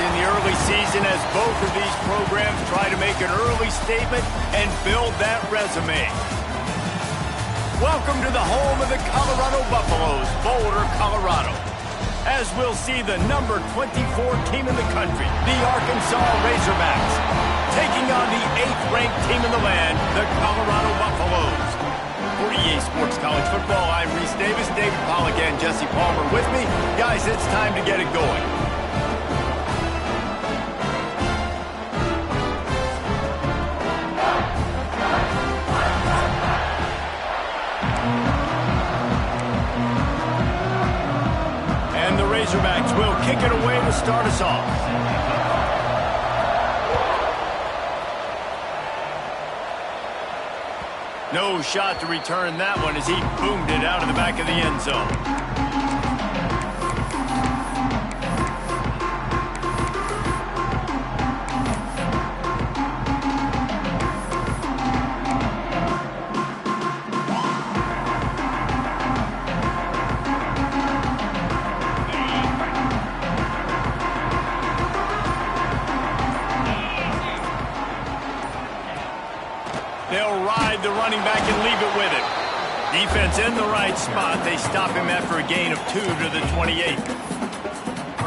in the early season as both of these programs try to make an early statement and build that resume. Welcome to the home of the Colorado Buffaloes, Boulder, Colorado. As we'll see the number 24 team in the country, the Arkansas Razorbacks, taking on the 8th-ranked team in the land, the Colorado Buffaloes. For EA Sports College Football, I'm Reese Davis, David Pollack, and Jesse Palmer with me. Guys, it's time to get it going. And the Razorbacks will kick it away to start us off. No shot to return that one as he boomed it out of the back of the end zone. They'll ride the running back and leave it with him. Defense in the right spot. They stop him after a gain of 2 to the 28.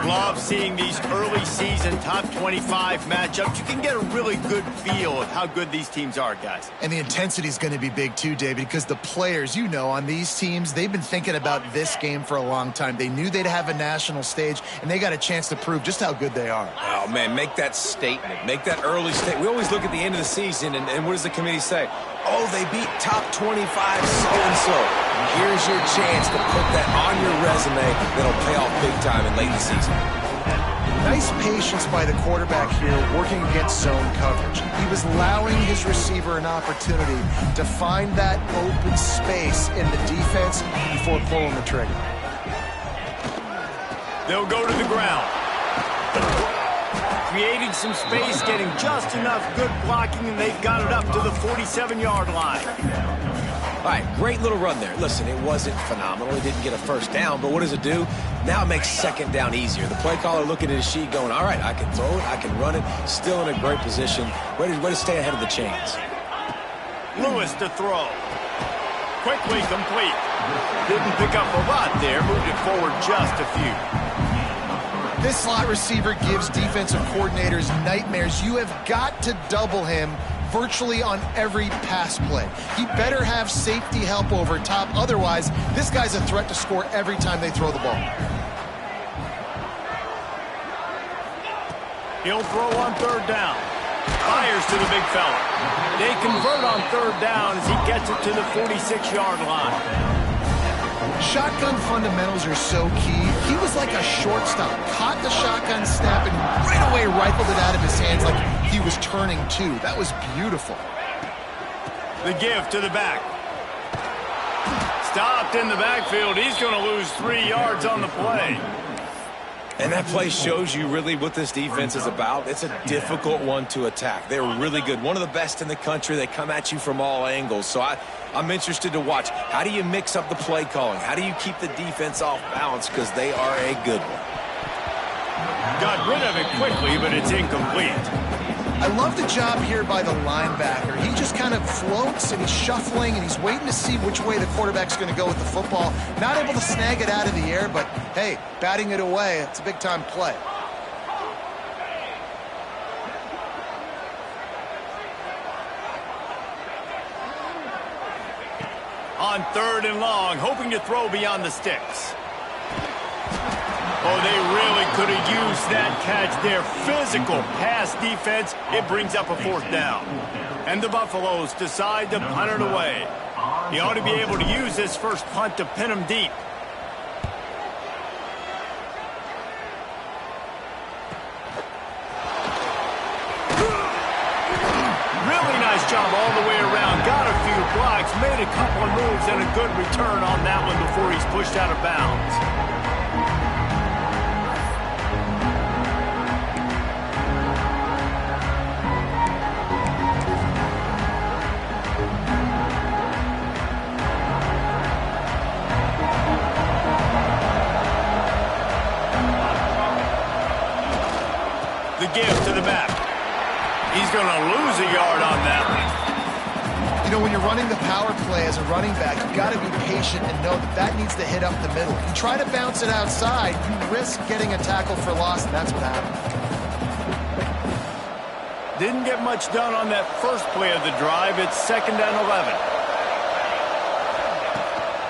Love seeing these early season top 25 matchups. You can get a really good feel of how good these teams are, guys. And the intensity is going to be big too, David, because the players, you know, on these teams, they've been thinking about this game for a long time. They knew they'd have a national stage, and they got a chance to prove just how good they are. Oh, man, make that statement. Make that early statement. We always look at the end of the season, and what does the committee say? Oh, they beat top 25 so-and-so. Here's your chance to put that on your resume that'll pay off big time in late in the season. Nice patience by the quarterback here working against zone coverage. He was allowing his receiver an opportunity to find that open space in the defense before pulling the trigger. They'll go to the ground. Creating some space, getting just enough good blocking, and they've got it up to the 47-yard line. All right, great little run there. Listen, it wasn't phenomenal. He didn't get a first down, but what does it do? Now it makes second down easier. The play caller looking at his sheet going, all right, I can throw it, I can run it, still in a great position. Way to stay ahead of the chains. Lewis to throw. Quickly complete. Didn't pick up a lot there, moved it forward just a few. This slot receiver gives defensive coordinators nightmares. You have got to double him virtually on every pass play. He better have safety help over top. Otherwise, this guy's a threat to score every time they throw the ball. He'll throw on third down. Fires to the big fella. They convert on third down as he gets it to the 46-yard line. Shotgun fundamentals are so key. He was like a shortstop. Caught the shotgun snap and right away rifled it out of his hands like he was turning two. That was beautiful. The give to the back. Stopped in the backfield. He's going to lose 3 yards on the play. And that play shows you really what this defense is about. It's a difficult one to attack. They're really good. One of the best in the country. They come at you from all angles. So I'm interested to watch. How do you mix up the play calling? How do you keep the defense off balance? Because they are a good one. Got rid of it quickly, but it's incomplete. I love the job here by the linebacker. He just kind of floats and he's shuffling and he's waiting to see which way the quarterback's going to go with the football. Not able to snag it out of the air, but hey, batting it away, it's a big-time play. On third and long, hoping to throw beyond the sticks. Oh, they really could have used that catch there. Physical pass defense. It brings up a fourth down. And the Buffaloes decide to punt it away. He ought to be able to use this first punt to pin him deep. Really nice job all the way around. Got a few blocks, made a couple of moves, and a good return on that one before he's pushed out of bounds. He's going to lose a yard on that one. You know, when you're running the power play as a running back, you've got to be patient and know that that needs to hit up the middle. If you try to bounce it outside, you risk getting a tackle for loss, and that's what happened. Didn't get much done on that first play of the drive. It's 2nd and 11.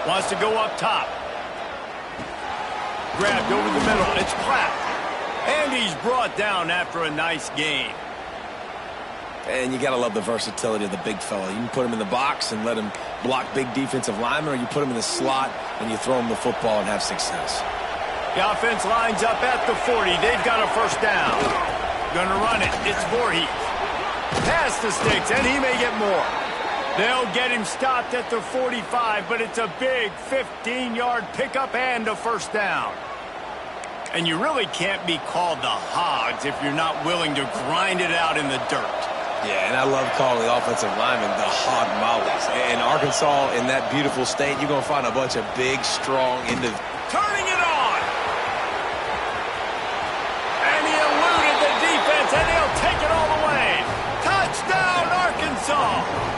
Wants to go up top. Grabbed over the middle. It's clapped. And he's brought down after a nice gain. And you got to love the versatility of the big fella. You can put him in the box and let him block big defensive linemen, or you put him in the slot and you throw him the football and have success. The offense lines up at the 40. They've got a first down. Going to run it. It's Voorhees. Past the sticks, and he may get more. They'll get him stopped at the 45, but it's a big 15-yard pickup and a first down. And you really can't be called the Hogs if you're not willing to grind it out in the dirt. Yeah, and I love calling the offensive linemen the hog mollies. In Arkansas, in that beautiful state, you're going to find a bunch of big, strong individuals. Turning it on! And he eluded the defense, and he'll take it all the way. Touchdown, Arkansas!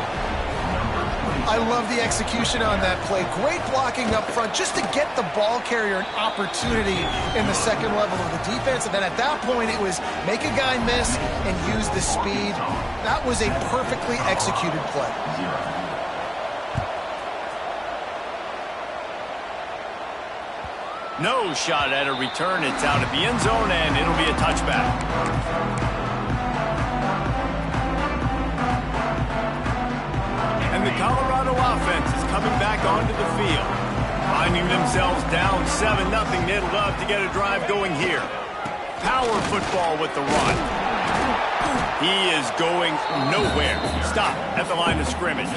I love the execution on that play. Great blocking up front just to get the ball carrier an opportunity in the second level of the defense. And then at that point, it was make a guy miss and use the speed. That was a perfectly executed play. No shot at a return. It's out of the end zone, and it'll be a touchback. And the Colorado offense is coming back onto the field. Finding themselves down 7-0, they'd love to get a drive going here. Power football with the run. He is going nowhere. Stop at the line of scrimmage.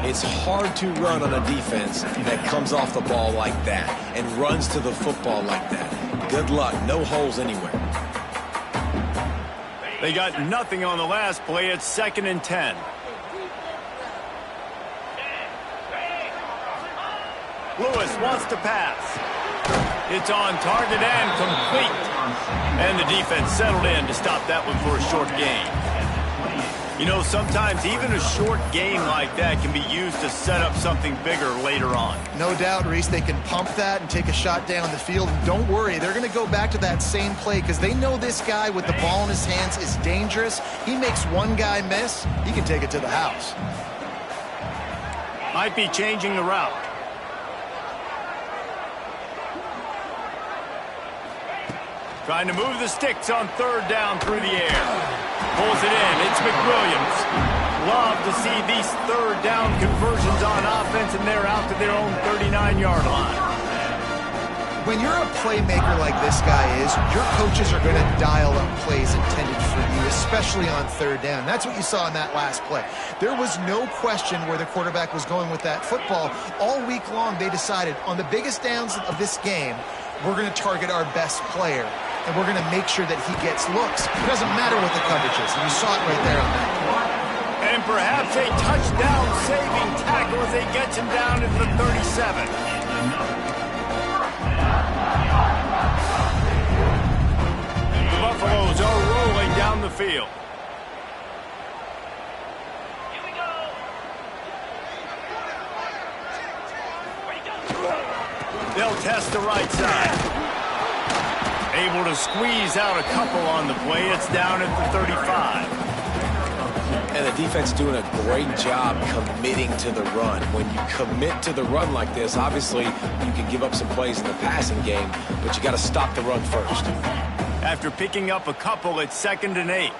It's hard to run on a defense that comes off the ball like that and runs to the football like that. Good luck. No holes anywhere. They got nothing on the last play. It's 2nd and 10. Lewis wants to pass. It's on target and complete. And the defense settled in to stop that one for a short gain. You know, sometimes even a short gain like that can be used to set up something bigger later on. No doubt, Reese, they can pump that and take a shot down the field. And don't worry, they're going to go back to that same play because they know this guy with the ball in his hands is dangerous. He makes one guy miss, he can take it to the house. Might be changing the route. Trying to move the sticks on 3rd down through the air. Pulls it in. It's McWilliams. Love to see these 3rd down conversions on offense, and they're out to their own 39-yard line. When you're a playmaker like this guy is, your coaches are going to dial up plays intended for you, especially on 3rd down. That's what you saw in that last play. There was no question where the quarterback was going with that football. All week long, they decided on the biggest downs of this game, we're going to target our best player. And we're going to make sure that he gets looks. It doesn't matter what the coverage is. And you saw it right there on that play. And perhaps a touchdown-saving tackle as they get him down to the 37. The Buffaloes are rolling down the field. They'll test the right side. Able to squeeze out a couple on the play. It's down at the 35. And the defense doing a great job committing to the run. When you commit to the run like this, obviously you can give up some plays in the passing game, but you got to stop the run first. After picking up a couple, it's 2nd and 8.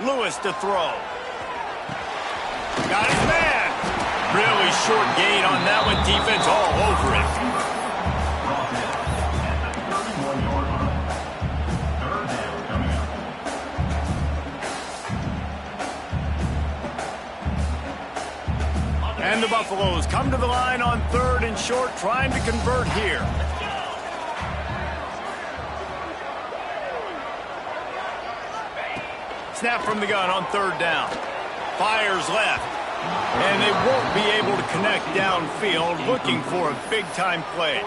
Lewis to throw. Got his man. Really short gain on that one. Defense all over it. And the Buffaloes come to the line on 3rd and short, trying to convert here. Snap from the gun on 3rd down. Fires left. And they won't be able to connect downfield, looking for a big-time play.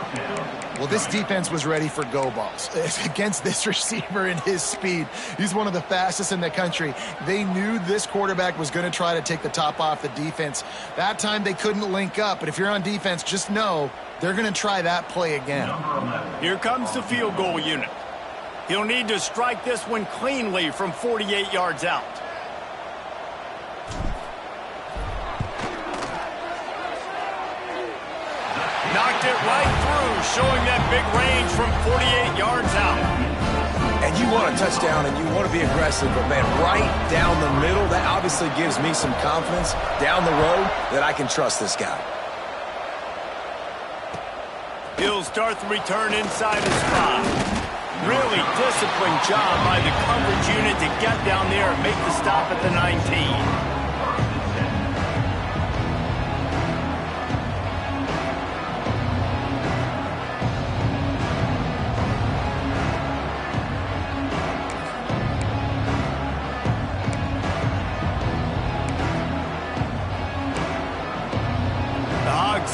Well, this defense was ready for go balls against this receiver and his speed. He's one of the fastest in the country. They knew this quarterback was going to try to take the top off the defense. That time they couldn't link up, but if you're on defense, just know they're going to try that play again. Here comes the field goal unit. He'll need to strike this one cleanly from 48 yards out. Knocked it right through, showing that big range from 48 yards out. And you want a touchdown and you want to be aggressive, but man, right down the middle, that obviously gives me some confidence down the road that I can trust this guy. He'll start the return inside his spot. Really disciplined job by the coverage unit to get down there and make the stop at the 19.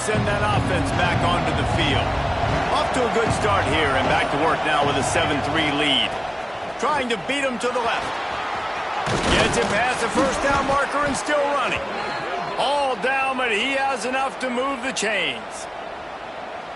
Send that offense back onto the field. Off to a good start here and back to work now with a 7-3 lead. Trying to beat him to the left. Gets it past the first down marker and still running. All down, but he has enough to move the chains.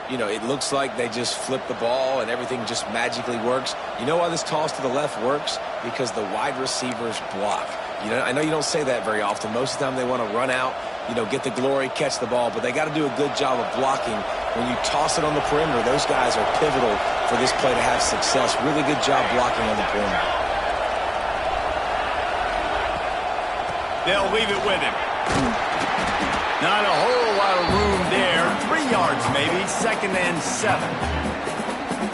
You know, it looks like they just flip the ball and everything just magically works. You know why this toss to the left works? Because the wide receivers block. You know, I know you don't say that very often. Most of the time they want to run out, you know, get the glory, catch the ball, but they got to do a good job of blocking. When you toss it on the perimeter, those guys are pivotal for this play to have success. Really good job blocking on the perimeter. They'll leave it with him. Not a whole lot of room there. 3 yards maybe, 2nd and 7.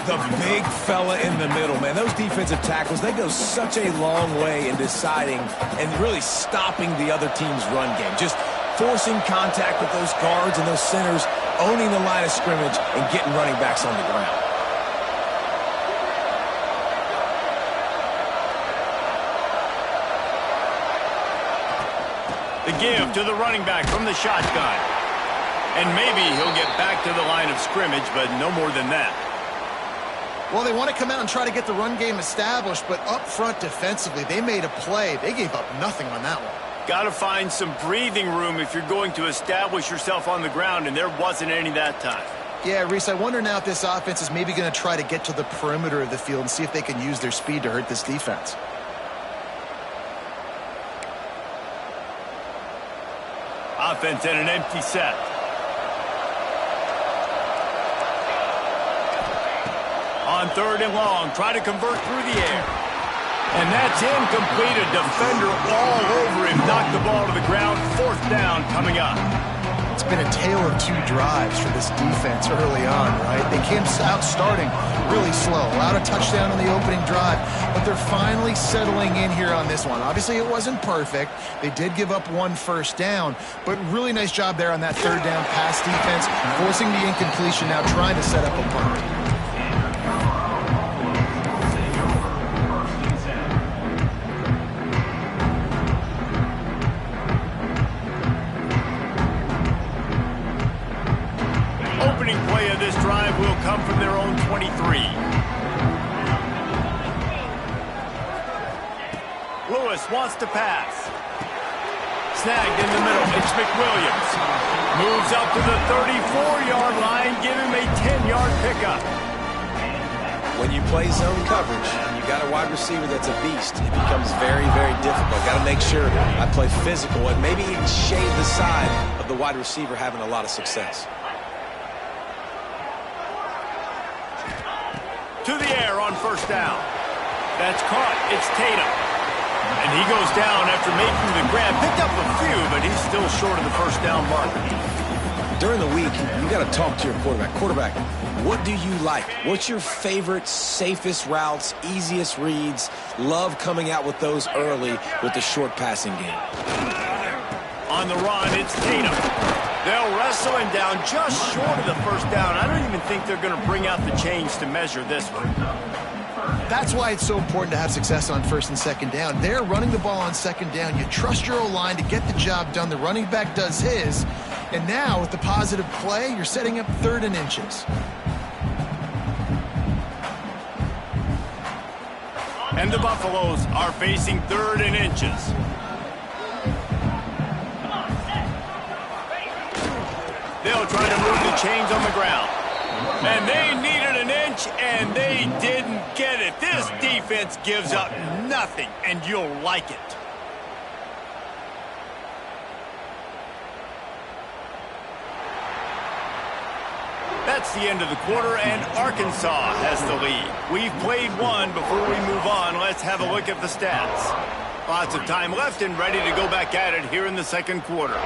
The big fella in the middle, man. Those defensive tackles, they go such a long way in deciding and really stopping the other team's run game. Just forcing contact with those guards and those centers, owning the line of scrimmage and getting running backs on the ground. The give to the running back from the shotgun. And maybe he'll get back to the line of scrimmage, but no more than that. Well, they want to come out and try to get the run game established, but up front defensively, they made a play. They gave up nothing on that one. Got to find some breathing room if you're going to establish yourself on the ground, and there wasn't any that time. Yeah, Reese, I wonder now if this offense is maybe going to try to get to the perimeter of the field and see if they can use their speed to hurt this defense. Offense in an empty set. On 3rd and long, try to convert through the air. And that's incomplete. A defender all over him. Knocked the ball to the ground. 4th down coming up. It's been a tale of 2 drives for this defense early on, right? They came out starting really slow. Allowed a touchdown on the opening drive, but they're finally settling in here on this one. Obviously, it wasn't perfect. They did give up 1 first down, but really nice job there on that 3rd down pass defense, forcing the incompletion, now trying to set up a punt. Will come from their own 23. Lewis wants to pass. Snagged in the middle. It's McWilliams. Moves up to the 34-yard line. Give him a 10-yard pickup. When you play zone coverage, you got a wide receiver that's a beast. It becomes very, very difficult. Got to make sure I play physical and maybe even shade the side of the wide receiver having a lot of success. To the air on 1st down. That's caught. It's Tatum. And he goes down after making the grab. Picked up a few, but he's still short of the 1st down marker. During the week, you got to talk to your quarterback. Quarterback, what do you like? What's your favorite, safest routes, easiest reads? Love coming out with those early with the short passing game. On the run, it's Tatum. They'll wrestle him down just short of the 1st down. I don't even think they're going to bring out the chains to measure this one. That's why it's so important to have success on first and second down. They're running the ball on second down. You trust your O-line to get the job done. The running back does his. And now, with the positive play, you're setting up 3rd and inches. And the Buffaloes are facing 3rd and inches. They'll try to move the chains on the ground. And they needed an inch, and they didn't get it. This defense gives up nothing, and you'll like it. That's the end of the quarter, and Arkansas has the lead. We've played one. Before we move on, let's have a look at the stats. Lots of time left and ready to go back at it here in the second quarter.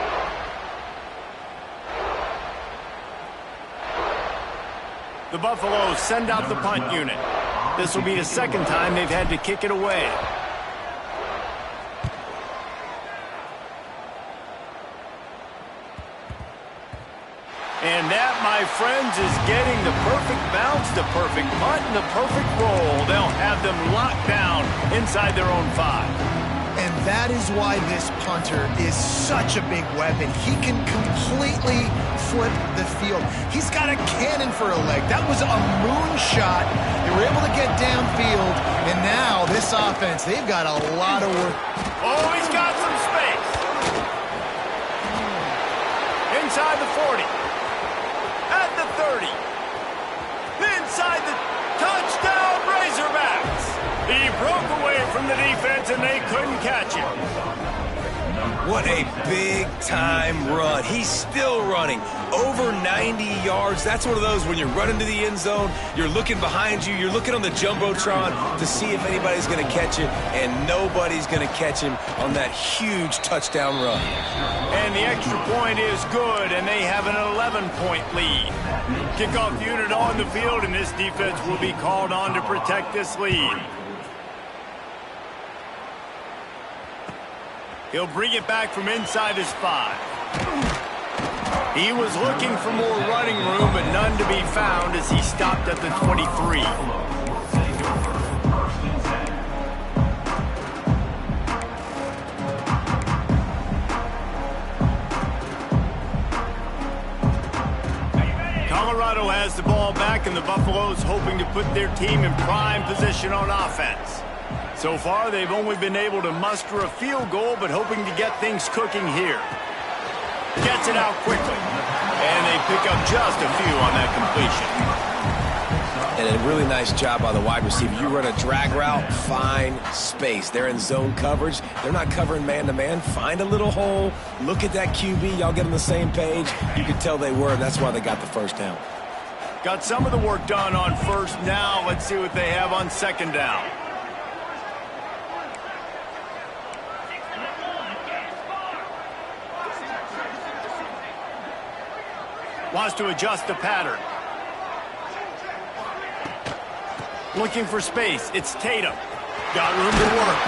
The Buffaloes send out the punt unit. This will be the second time they've had to kick it away. And that, my friends, is getting the perfect bounce, the perfect punt, and the perfect roll. They'll have them locked down inside their own 5. And that is why this punter is such a big weapon. He can completely flip the field. He's got a cannon for a leg. That was a moonshot. They were able to get downfield, and now this offense, they've got a lot of work. Oh, he's got some space. Inside the 40. At the 30. Inside the touchdown Razorbacks. He broke away from the defense, and they couldn't catch him. What a big-time run. He's still running. Over 90 yards. That's one of those when you're running to the end zone, you're looking behind you, you're looking on the Jumbotron to see if anybody's going to catch it, and nobody's going to catch him on that huge touchdown run. And the extra point is good, and they have an 11-point lead. Kickoff unit on the field, and this defense will be called on to protect this lead. He'll bring it back from inside his 5. He was looking for more running room, but none to be found as he stopped at the 23. Colorado has the ball back, and the Buffaloes hoping to put their team in prime position on offense. So far, they've only been able to muster a field goal, but hoping to get things cooking here. Gets it out quickly, and they pick up just a few on that completion. And a really nice job by the wide receiver. You run a drag route, find space. They're in zone coverage. They're not covering man-to-man. Find a little hole. Look at that QB. Y'all get on the same page. You can tell they were, and that's why they got the first down. Got some of the work done on first. Now let's see what they have on second down. Wants to adjust the pattern. Looking for space. It's Tatum. Got room to work.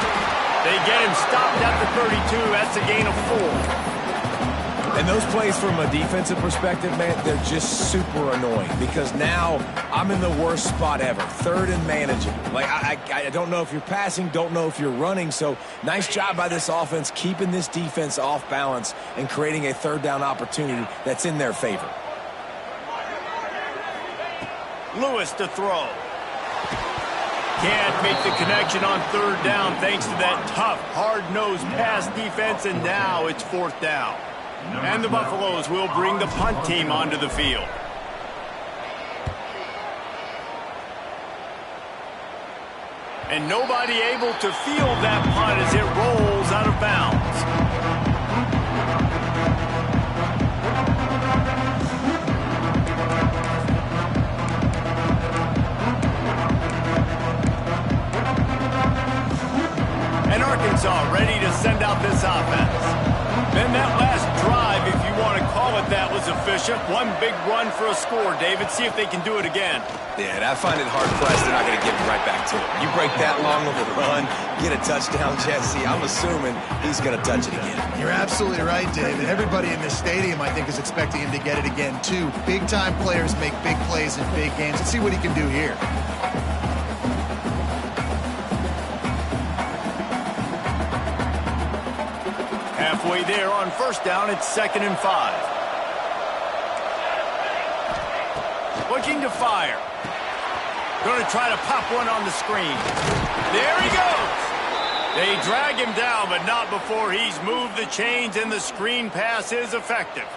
They get him stopped at the 32. That's a gain of 4. And those plays from a defensive perspective, man, they're just super annoying because now I'm in the worst spot ever. 3rd and managing. Like, I don't know if you're passing, don't know if you're running. So nice job by this offense keeping this defense off balance and creating a 3rd down opportunity that's in their favor. Lewis to throw. Can't make the connection on 3rd down thanks to that tough, hard-nosed pass defense, and now it's 4th down. And the Buffaloes will bring the punt team onto the field. And nobody able to field that punt as it rolls out of bounds. And Arkansas ready to send out this offense. Then that last drive, if you want to call it that, was efficient. One big run for a score, David. See if they can do it again. Yeah, and I find it hard-pressed they're not going to give it right back to him. You break that long of a run, get a touchdown, Jesse, I'm assuming he's going to touch it again. You're absolutely right, David. Everybody in this stadium, I think, is expecting him to get it again, too. Big-time players make big plays in big games. Let's see what he can do here. play there on first down. It's 2nd and 5. Looking to fire. Going to try to pop one on the screen. There he goes. They drag him down, but not before he's moved the chains, and the screen pass is effective.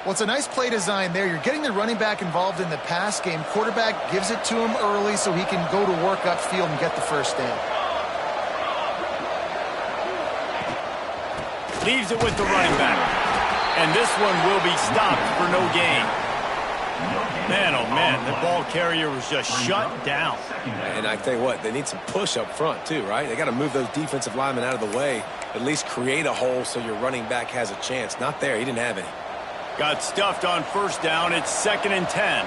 Well, it's a nice play design there. You're getting the running back involved in the pass game. Quarterback gives it to him early so he can go to work upfield and get the first down. Leaves it with the running back. And this one will be stopped for no gain. Man, oh man, the ball carrier was just shut down. And I tell you what, they need some push up front too, right? They got to move those defensive linemen out of the way, at least create a hole so your running back has a chance. Not there, he didn't have any. Got stuffed on first down. It's 2nd and 10.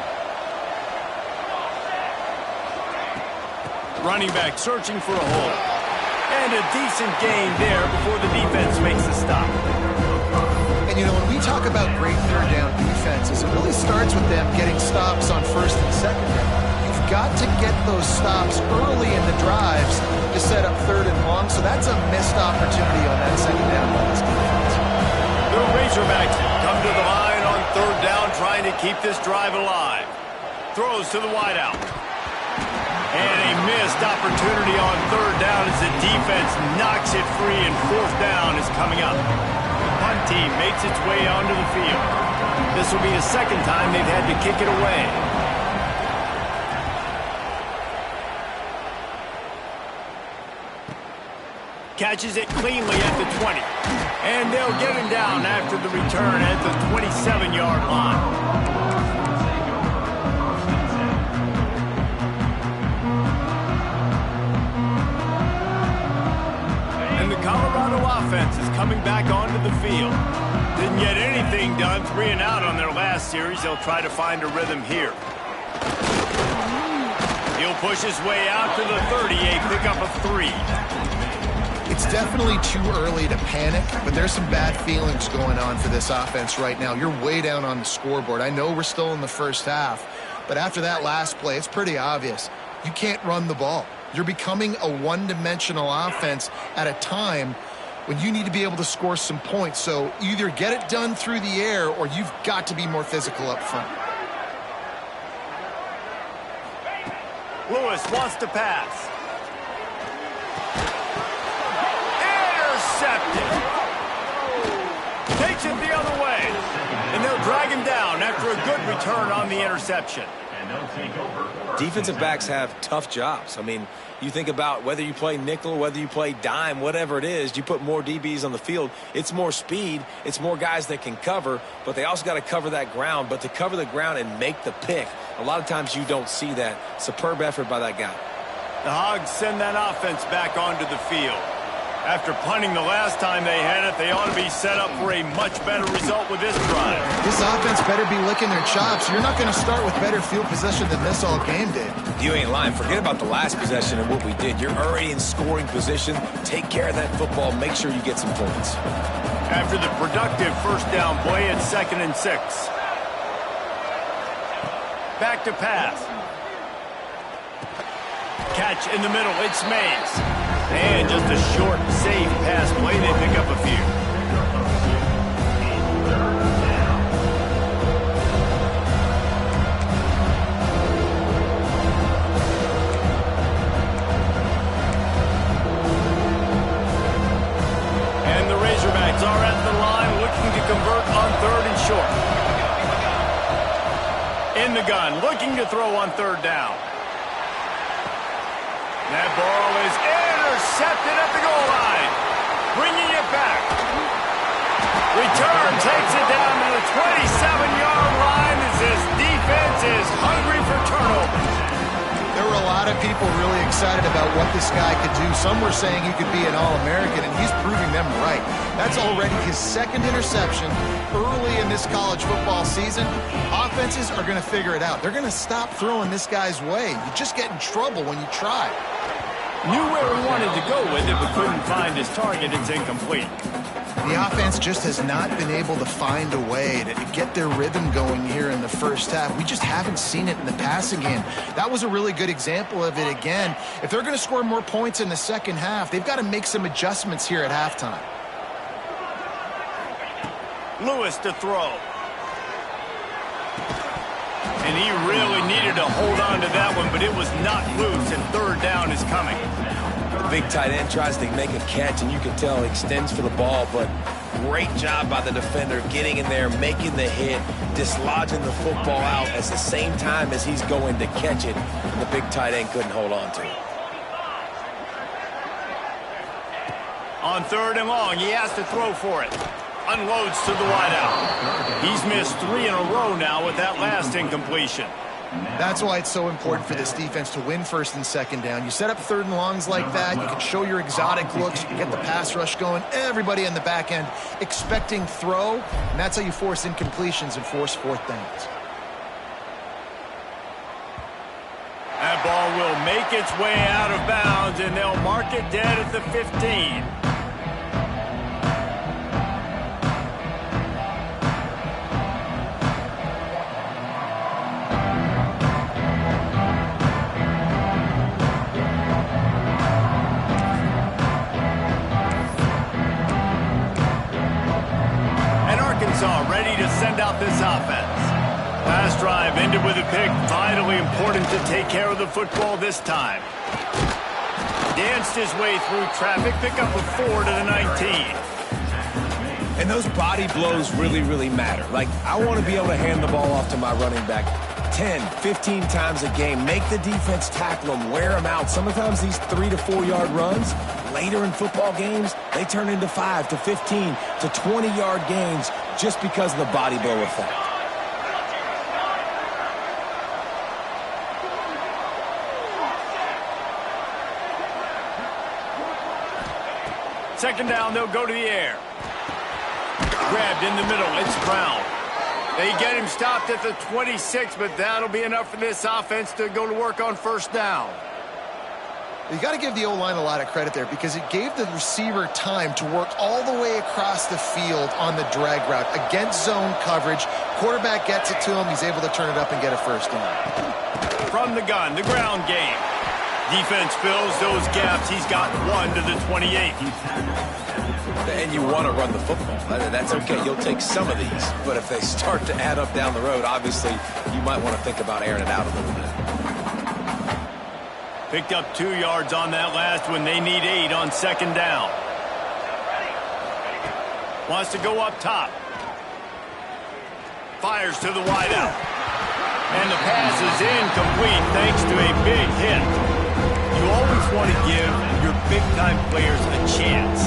Running back searching for a hole. And a decent gain there before the defense makes the stop. And, you know, when we talk about great third down defenses, it really starts with them getting stops on first and second down. You've got to get those stops early in the drives to set up 3rd and long, so that's a missed opportunity on that second down by this defense. The Razorbacks come to the line on 3rd down, trying to keep this drive alive. Throws to the wideout. And a missed opportunity on 3rd down as the defense knocks it free, and 4th down is coming up. The punt team makes its way onto the field. This will be the 2nd time they've had to kick it away. Catches it cleanly at the 20. And they'll get him down after the return at the 27-yard line. And the Colorado offense is coming back onto the field. Didn't get anything done, 3 and out on their last series. They'll try to find a rhythm here. He'll push his way out to the 30, a pickup of 3. It's definitely too early to panic, but there's some bad feelings going on for this offense right now. You're way down on the scoreboard. I know we're still in the first half, but after that last play, it's pretty obvious. You can't run the ball. You're becoming a one-dimensional offense at a time when you need to be able to score some points. So either get it done through the air or you've got to be more physical up front. Lewis wants to pass. Takes it the other way. And they'll drag him down after a good return on the interception. Defensive backs have tough jobs. I mean, you think about whether you play nickel, whether you play dime, whatever it is, you put more DBs on the field. It's more speed. It's more guys that can cover, but they also got to cover that ground. But to cover the ground and make the pick, a lot of times you don't see that. Superb effort by that guy. The Hogs send that offense back onto the field. After punting the last time they had it, they ought to be set up for a much better result with this drive. This offense better be licking their chops. You're not going to start with better field possession than this all game did. You ain't lying. Forget about the last possession and what we did. You're already in scoring position. Take care of that football. Make sure you get some points. After the productive first down play, it's 2nd and 6. Back to pass. Catch in the middle. It's Mays. And just a short, safe pass play. They pick up a few. And the Razorbacks are at the line looking to convert on 3rd and short. In the gun, looking to throw on 3rd down. That ball is intercepted at the goal line. Bringing it back. Return takes it down to the 27-yard line as this defense is hungry for turnovers. There were a lot of people really excited about what this guy could do. Some were saying he could be an All-American, and he's proving them right. That's already his 2nd interception early in this college football season. Offenses are going to figure it out. They're going to stop throwing this guy's way. You just get in trouble when you try. Knew where he wanted to go with it, but couldn't find his target. It's incomplete. The offense just has not been able to find a way to get their rhythm going here in the first half. We just haven't seen it in the passing game. That was a really good example of it again. If they're going to score more points in the second half, they've got to make some adjustments here at halftime. Lewis to throw. And he really needed to hold on to that one, but it was not loose, and third down is coming. The big tight end tries to make a catch, and you can tell he extends for the ball, but great job by the defender getting in there, making the hit, dislodging the football out at the same time as he's going to catch it, and the big tight end couldn't hold on to it. On third and long, he has to throw for it. Unloads to the wideout. He's missed 3 in a row now with that last incompletion. That's why it's so important for this defense to win first and second down. You set up third and longs like that, you can show your exotic looks, you can get the pass rush going, everybody in the back end expecting throw, and that's how you force incompletions and force fourth downs. That ball will make its way out of bounds, and they'll mark it dead at the 15. Ready to send out this offense. Last drive ended with a pick. Vitally important to take care of the football this time. Danced his way through traffic. Pick up a 4 to the 19. And those body blows really matter. Like, I want to be able to hand the ball off to my running back 10, 15 times a game. Make the defense tackle them, wear them out. Sometimes these 3 to 4 yard runs, later in football games, they turn into 5 to 15 to 20 yard gains just because of the body blow effect. Second down, they'll go to the air. Grabbed in the middle, it's Brown. They get him stopped at the 26, but that'll be enough for this offense to go to work on first down. You got to give the O-line a lot of credit there because it gave the receiver time to work all the way across the field on the drag route against zone coverage. Quarterback gets it to him. He's able to turn it up and get a first down. From the gun, the ground game. Defense fills those gaps. He's got 1 to the 28. And you want to run the football. That's okay. You'll take some of these. But if they start to add up down the road, obviously, you might want to think about airing it out a little bit. Picked up 2 yards on that last one. They need 8 on second down. Wants to go up top. Fires to the wideout. And the pass is incomplete thanks to a big hit. You always want to give your big-time players a chance.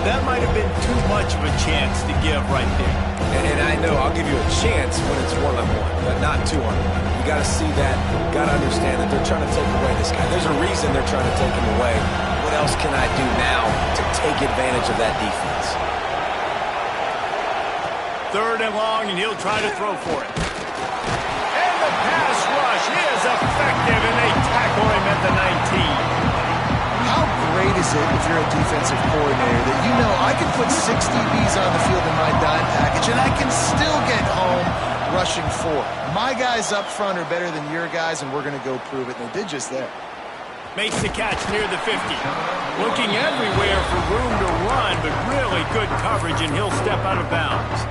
That might have been too much of a chance to give right there. And I know I'll give you a chance when it's 1-on-1, but not 2-on-1. You got to see that, got to understand that they're trying to take away this guy. There's a reason they're trying to take him away. What else can I do now to take advantage of that defense? Third and long, and he'll try to throw for it. And the pass rush is effective, and they tackle him at the 19. How great is it if you're a defensive coordinator that you know I can put 6 DBs on the field in my dime package and I can still get home rushing 4. My guys up front are better than your guys, and we're going to go prove it. And they did just that. Makes the catch near the 50. Looking everywhere for room to run, but really good coverage, and he'll step out of bounds.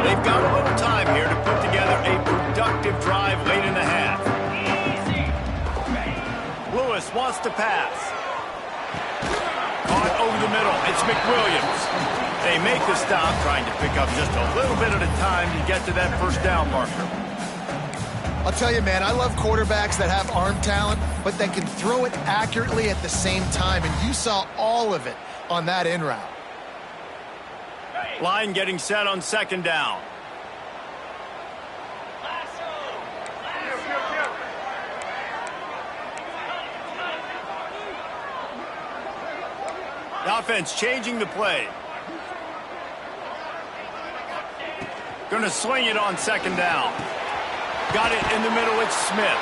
They've got a little time here to put together a productive drive late in the half. Lewis wants to pass. Caught over the middle. It's McWilliams. They make the stop, trying to pick up just a little bit at a time to get to that first down marker. I'll tell you, man, I love quarterbacks that have arm talent, but that can throw it accurately at the same time, and you saw all of it on that in route. Line getting set on second down. The offense changing the play. Going to sling it on second down. Got it in the middle, it's Smith.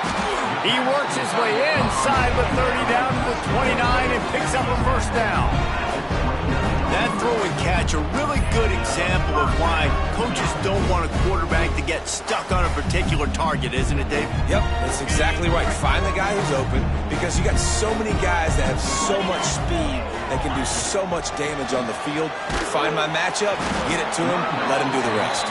He works his way inside with 30 down to the 29 and picks up a first down. That throw and catch a really good example of why coaches don't want a quarterback to get stuck on a particular target, isn't it, Dave? Yep, that's exactly right. Find the guy who's open, because you got so many guys that have so much speed that can do so much damage on the field. Find my matchup, get it to him, let him do the rest.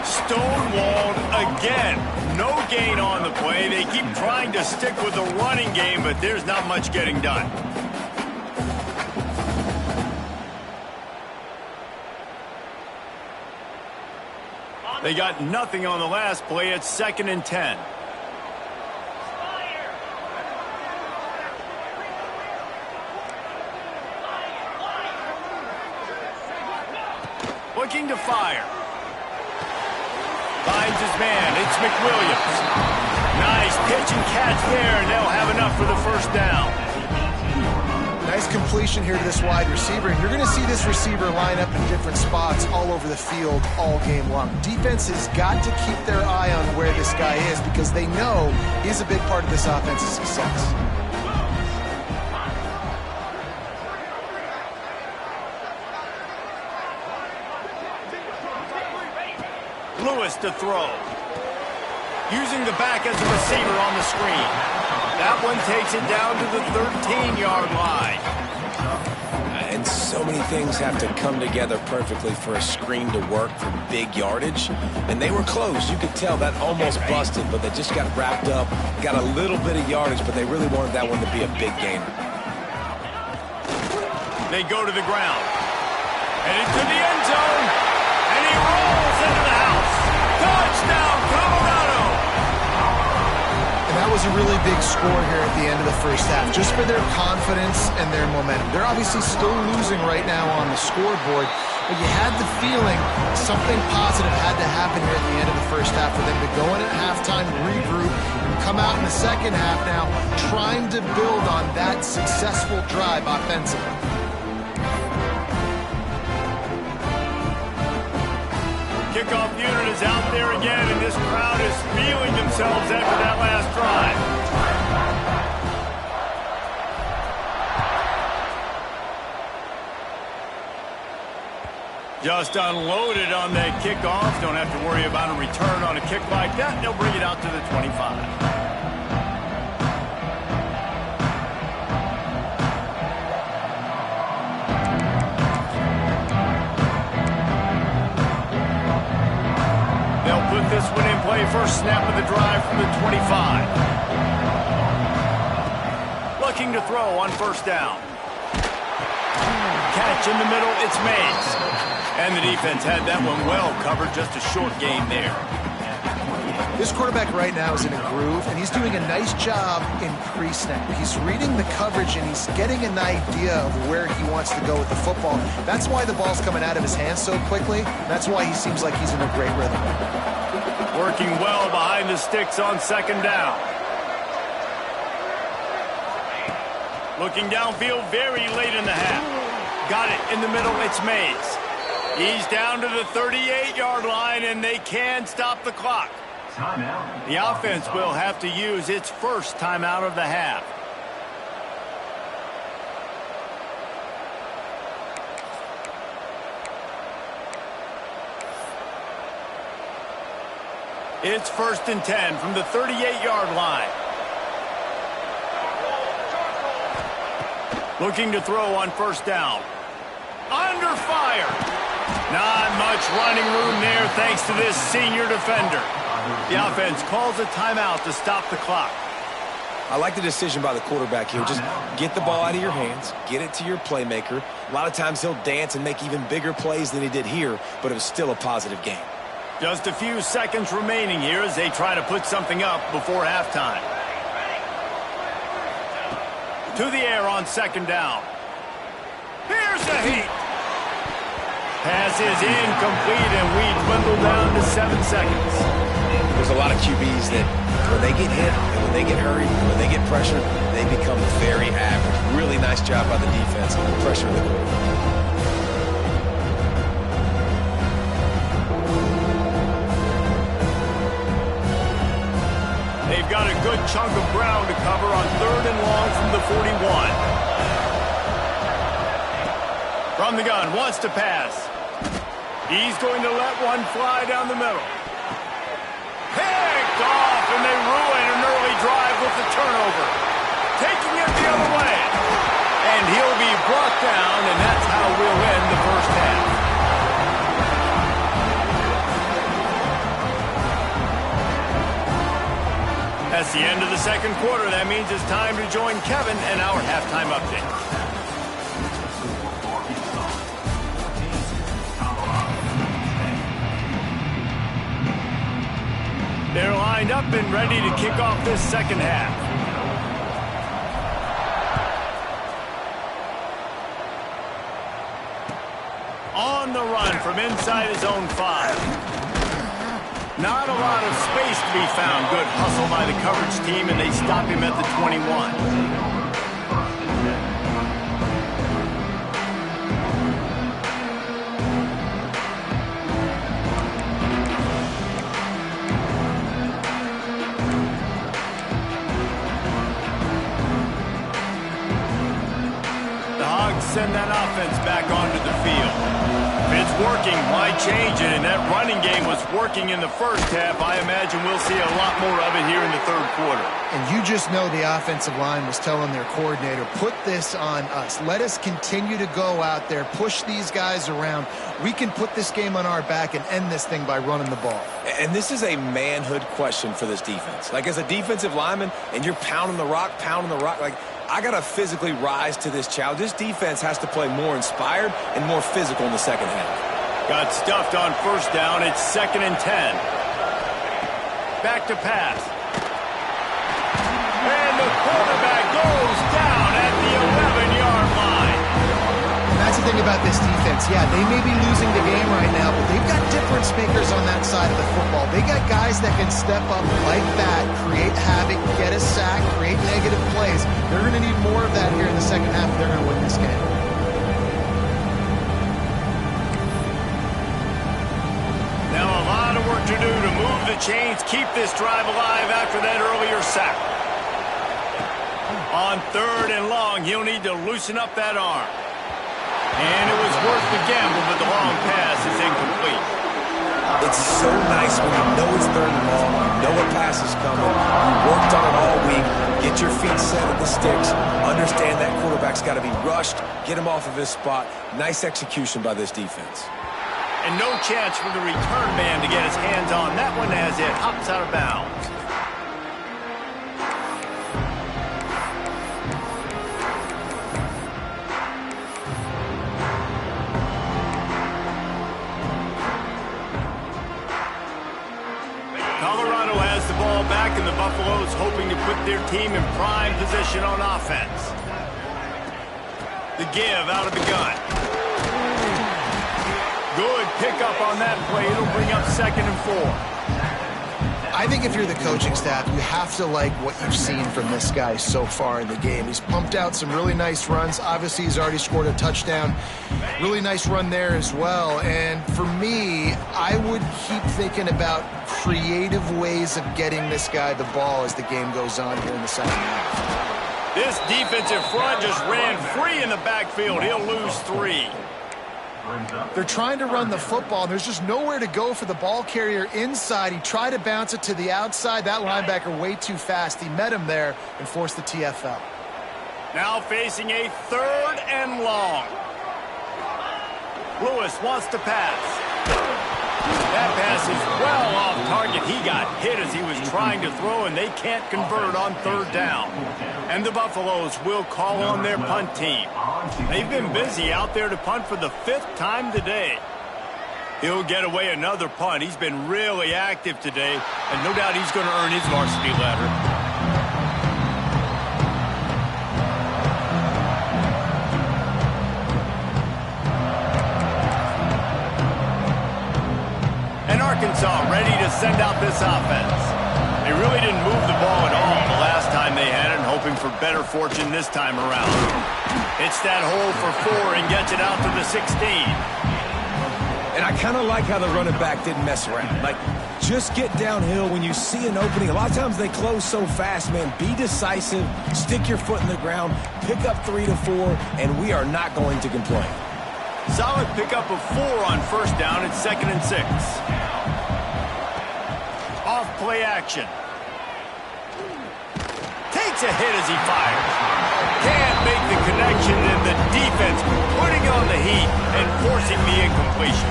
Stonewalled again. No gain on the play. They keep trying to stick with the running game, but there's not much getting done. They got nothing on the last play. It's 2nd and 10. Looking to fire. Finds his man. It's McWilliams. Nice pitch and catch there, and they'll have enough for the first down. Nice completion here to this wide receiver, and you're going to see this receiver line up in different spots all over the field all game long. Defense has got to keep their eye on where this guy is, because they know he's a big part of this offense's success. Lewis to throw. Using the back as a receiver on the screen. That one takes it down to the 13-yard line. And so many things have to come together perfectly for a screen to work for big yardage. And they were close. You could tell that almost busted, but they just got wrapped up, got a little bit of yardage, but they really wanted that one to be a big gainer. They go to the ground. And into the end zone. And he rolls into the house. Touchdown, Colorado! And that was a really big score here at the end of the first half, just for their confidence and their momentum. They're obviously still losing right now on the scoreboard, but you had the feeling something positive had to happen here at the end of the first half for them to go in at halftime, regroup, and come out in the second half now trying to build on that successful drive offensively. Kickoff unit is out there again, and this crowd is feeling themselves after that last drive. Just unloaded on the kickoff. Don't have to worry about a return on a kick like that. They'll bring it out to the 25. Put this one in play. First snap of the drive from the 25. Looking to throw on first down. Catch in the middle. It's Mays. And the defense had that one well covered. Just a short gain there. This quarterback right now is in a groove, and he's doing a nice job in pre-snap. He's reading the coverage, and he's getting an idea of where he wants to go with the football. That's why the ball's coming out of his hands so quickly. That's why he seems like he's in a great rhythm. Working well behind the sticks on second down. Looking downfield very late in the half. Got it in the middle. It's Mays. He's down to the 38-yard line, and they can stop the clock. The offense will have to use its first timeout of the half. It's 1st and 10 from the 38-yard line. Looking to throw on first down. Under fire. Not much running room there thanks to this senior defender. The offense calls a timeout to stop the clock. I like the decision by the quarterback here. Just get the ball out of your hands, get it to your playmaker. A lot of times he'll dance and make even bigger plays than he did here, but it was still a positive game. Just a few seconds remaining here as they try to put something up before halftime. To the air on second down. Here's a heat. Pass is incomplete, and we dwindle down to 7 seconds. There's a lot of QBs that when they get hit and when they get hurried, when they get pressured, they become very average. Really nice job by the defense on the pressure of the quarterback. They've got a good chunk of ground to cover on 3rd and long from the 41. From From the gun, wants to pass. He's going to let one fly down the middle. Picked off, and they ruin an early drive with the turnover. Taking it the other way. And he'll be brought down, and that's how we'll end the first half. That's the end of the second quarter. That means it's time to join Kevin and our halftime update. They're lined up and ready to kick off this second half. On the run from inside his own 5. Not a lot of space to be found. Good hustle by the coverage team, and they stop him at the 21. Send that offense back onto the field. If it's working, why change it? And that running game was working in the first half. I imagine we'll see a lot more of it here in the third quarter. And you just know the offensive line was telling their coordinator, put this on us. Let us continue to go out there, push these guys around. We can put this game on our back and end this thing by running the ball. And this is a manhood question for this defense. Like, as a defensive lineman, and you're pounding the rock, like, I got to physically rise to this challenge. This defense has to play more inspired and more physical in the second half. Got stuffed on first down. It's 2nd and 10. Back to pass. And the quarterback goes down at the 11-yard line. And that's the thing about this defense. Yeah, they may be losing the game right now, but they've got difference makers on that side of the football. They got guys that can step up like that, create havoc, get a sack, create negative plays. They're going to need more of that here in the second half if they're going to win this game. Now a lot of work to do to move the chains, keep this drive alive after that earlier sack. On 3rd and long, he'll need to loosen up that arm. And it was worth the gamble, but the long pass is incomplete. It's so nice when you know it's 3rd and long, you know a pass is coming, you worked on it all week, get your feet set at the sticks, understand that quarterback's got to be rushed, get him off of his spot. Nice execution by this defense. And no chance for the return man to get his hands on that one as it hops out of bounds. Colorado has the ball back, and the Buffaloes hoping to put their team in prime position on offense. The give out of the gun. Good pickup on that play. It'll bring up 2nd and 4. I think if you're the coaching staff, you have to like what you've seen from this guy so far in the game. He's pumped out some really nice runs. Obviously, he's already scored a touchdown. Really nice run there as well. And for me, I would keep thinking about creative ways of getting this guy the ball as the game goes on here in the second half. This defensive front just ran free in the backfield. He'll lose 3. They're trying to run the football. There's just nowhere to go for the ball carrier inside. He tried to bounce it to the outside. That linebacker way too fast. He met him there and forced the TFL. Now facing a 3rd and long. Lewis wants to pass. That pass is well off target. He got hit as he was trying to throw, and they can't convert on 3rd down. And the Buffaloes will call on their punt team. They've been busy out there to punt for the 5th time today. He'll get away another punt. He's been really active today, and no doubt he's going to earn his varsity ladder. Arkansas ready to send out this offense. They really didn't move the ball at all the last time they had it, hoping for better fortune this time around. Hits that hole for 4 and gets it out to the 16. And I kind of like how the running back didn't mess around. Like, just get downhill when you see an opening. A lot of times they close so fast, man. Be decisive, stick your foot in the ground, pick up 3 to 4, and we are not going to complain. Solid pickup of 4 on first down at 2nd and 6. Off play action. Takes a hit as he fires. Can't make the connection, and the defense putting on the heat and forcing the incompletion.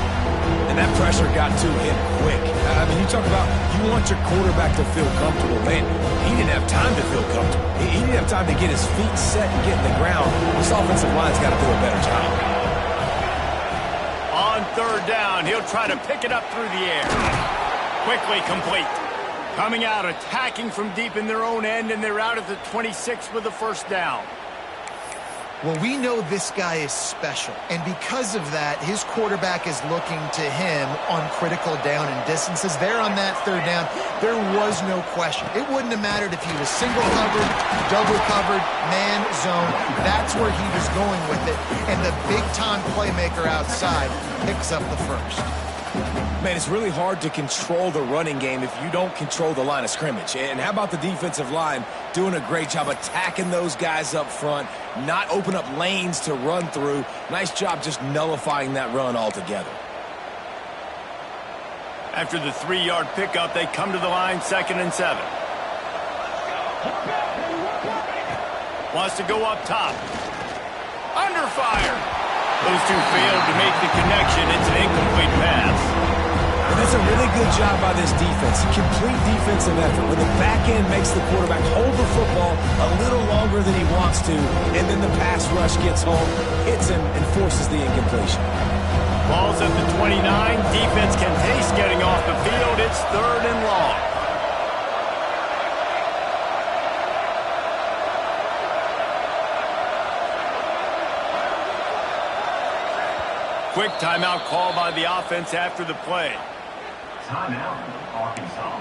And that pressure got to him quick. I mean, you talk about you want your quarterback to feel comfortable. Man, he didn't have time to feel comfortable. He didn't have time to get his feet set and get in the ground. This offensive line's got to do a better job. On 3rd down, he'll try to pick it up through the air. Quickly complete. Coming out, attacking from deep in their own end, and they're out at the 26 with the first down. Well, we know this guy is special, and because of that, his quarterback is looking to him on critical down and distances. There on that 3rd down, there was no question. It wouldn't have mattered if he was single covered, double covered, man, zone. That's where he was going with it, and the big-time playmaker outside picks up the first. Man, it's really hard to control the running game if you don't control the line of scrimmage. And how about the defensive line doing a great job attacking those guys up front, not open up lanes to run through. Nice job just nullifying that run altogether. After the 3-yard pickup, they come to the line 2nd and 7. Wants to go up top. Under fire. Those two failed to make the connection. It's an incomplete pass. And that's a really good job by this defense. Complete defensive effort where the back end makes the quarterback hold the football a little longer than he wants to, and then the pass rush gets home, hits him, and forces the incompletion. Ball's at the 29. Defense can taste getting off the field. It's 3rd and long. Quick timeout call by the offense after the play. Timeout, Arkansas.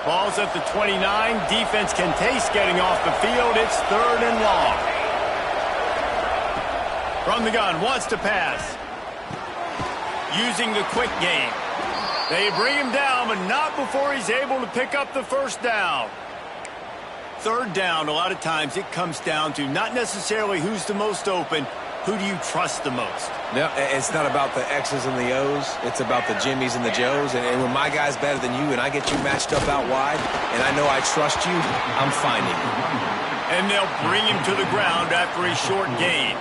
Ball's at the 29. Defense can taste getting off the field. It's 3rd and long. From the gun, wants to pass. Using the quick game. They bring him down, but not before he's able to pick up the first down. 3rd down, a lot of times it comes down to not necessarily who's the most open, who do you trust the most? No, it's not about the X's and the O's. It's about the Jimmys and the Joes. And when my guy's better than you and I get you matched up out wide and I know I trust you, I'm finding you. And they'll bring him to the ground after a short gain.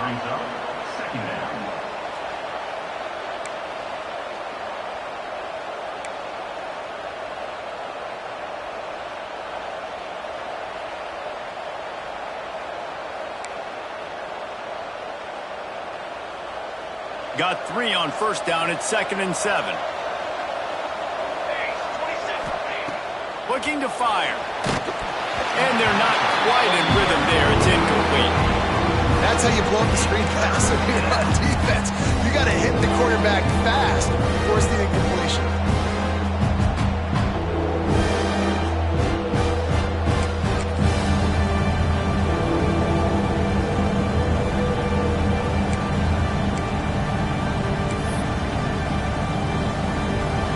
Brings up 2nd down. Got 3 on first down at 2nd and 7. Looking to fire. And they're not quite in rhythm there. It's incomplete. That's how you blow up the screen pass if you're on defense. You got to hit the quarterback fast, force the incompletion.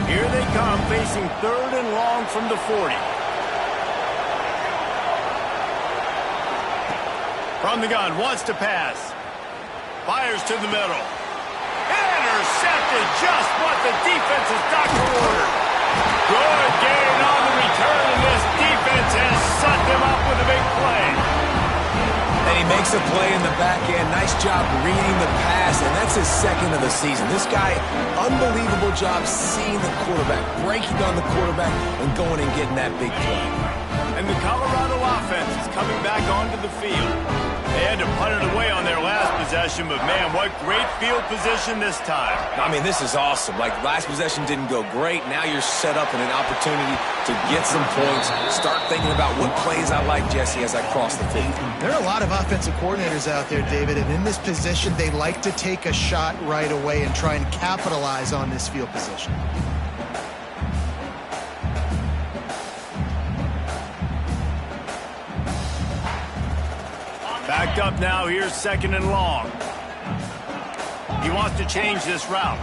Here they come, facing 3rd and long from the 40. From the gun, wants to pass. Fires to the middle. Intercepted, just what the defense's doctor ordered. Good gain on the return, and this defense has set them up with a big play. And he makes a play in the back end. Nice job reading the pass, and that's his 2nd of the season. This guy, unbelievable job seeing the quarterback, breaking on the quarterback, and going and getting that big play. And the Colorado offense is coming back onto the field. They had to punt it away on their last possession, but man, what great field position this time. I mean, this is awesome. Like, last possession didn't go great. Now you're set up in an opportunity to get some points. Start thinking about what plays I like, Jesse, as I cross the field. There are a lot of offensive coordinators out there, David, and in this position, they like to take a shot right away and try and capitalize on this field position. Backed up now, here's 2nd and long. He wants to change this route.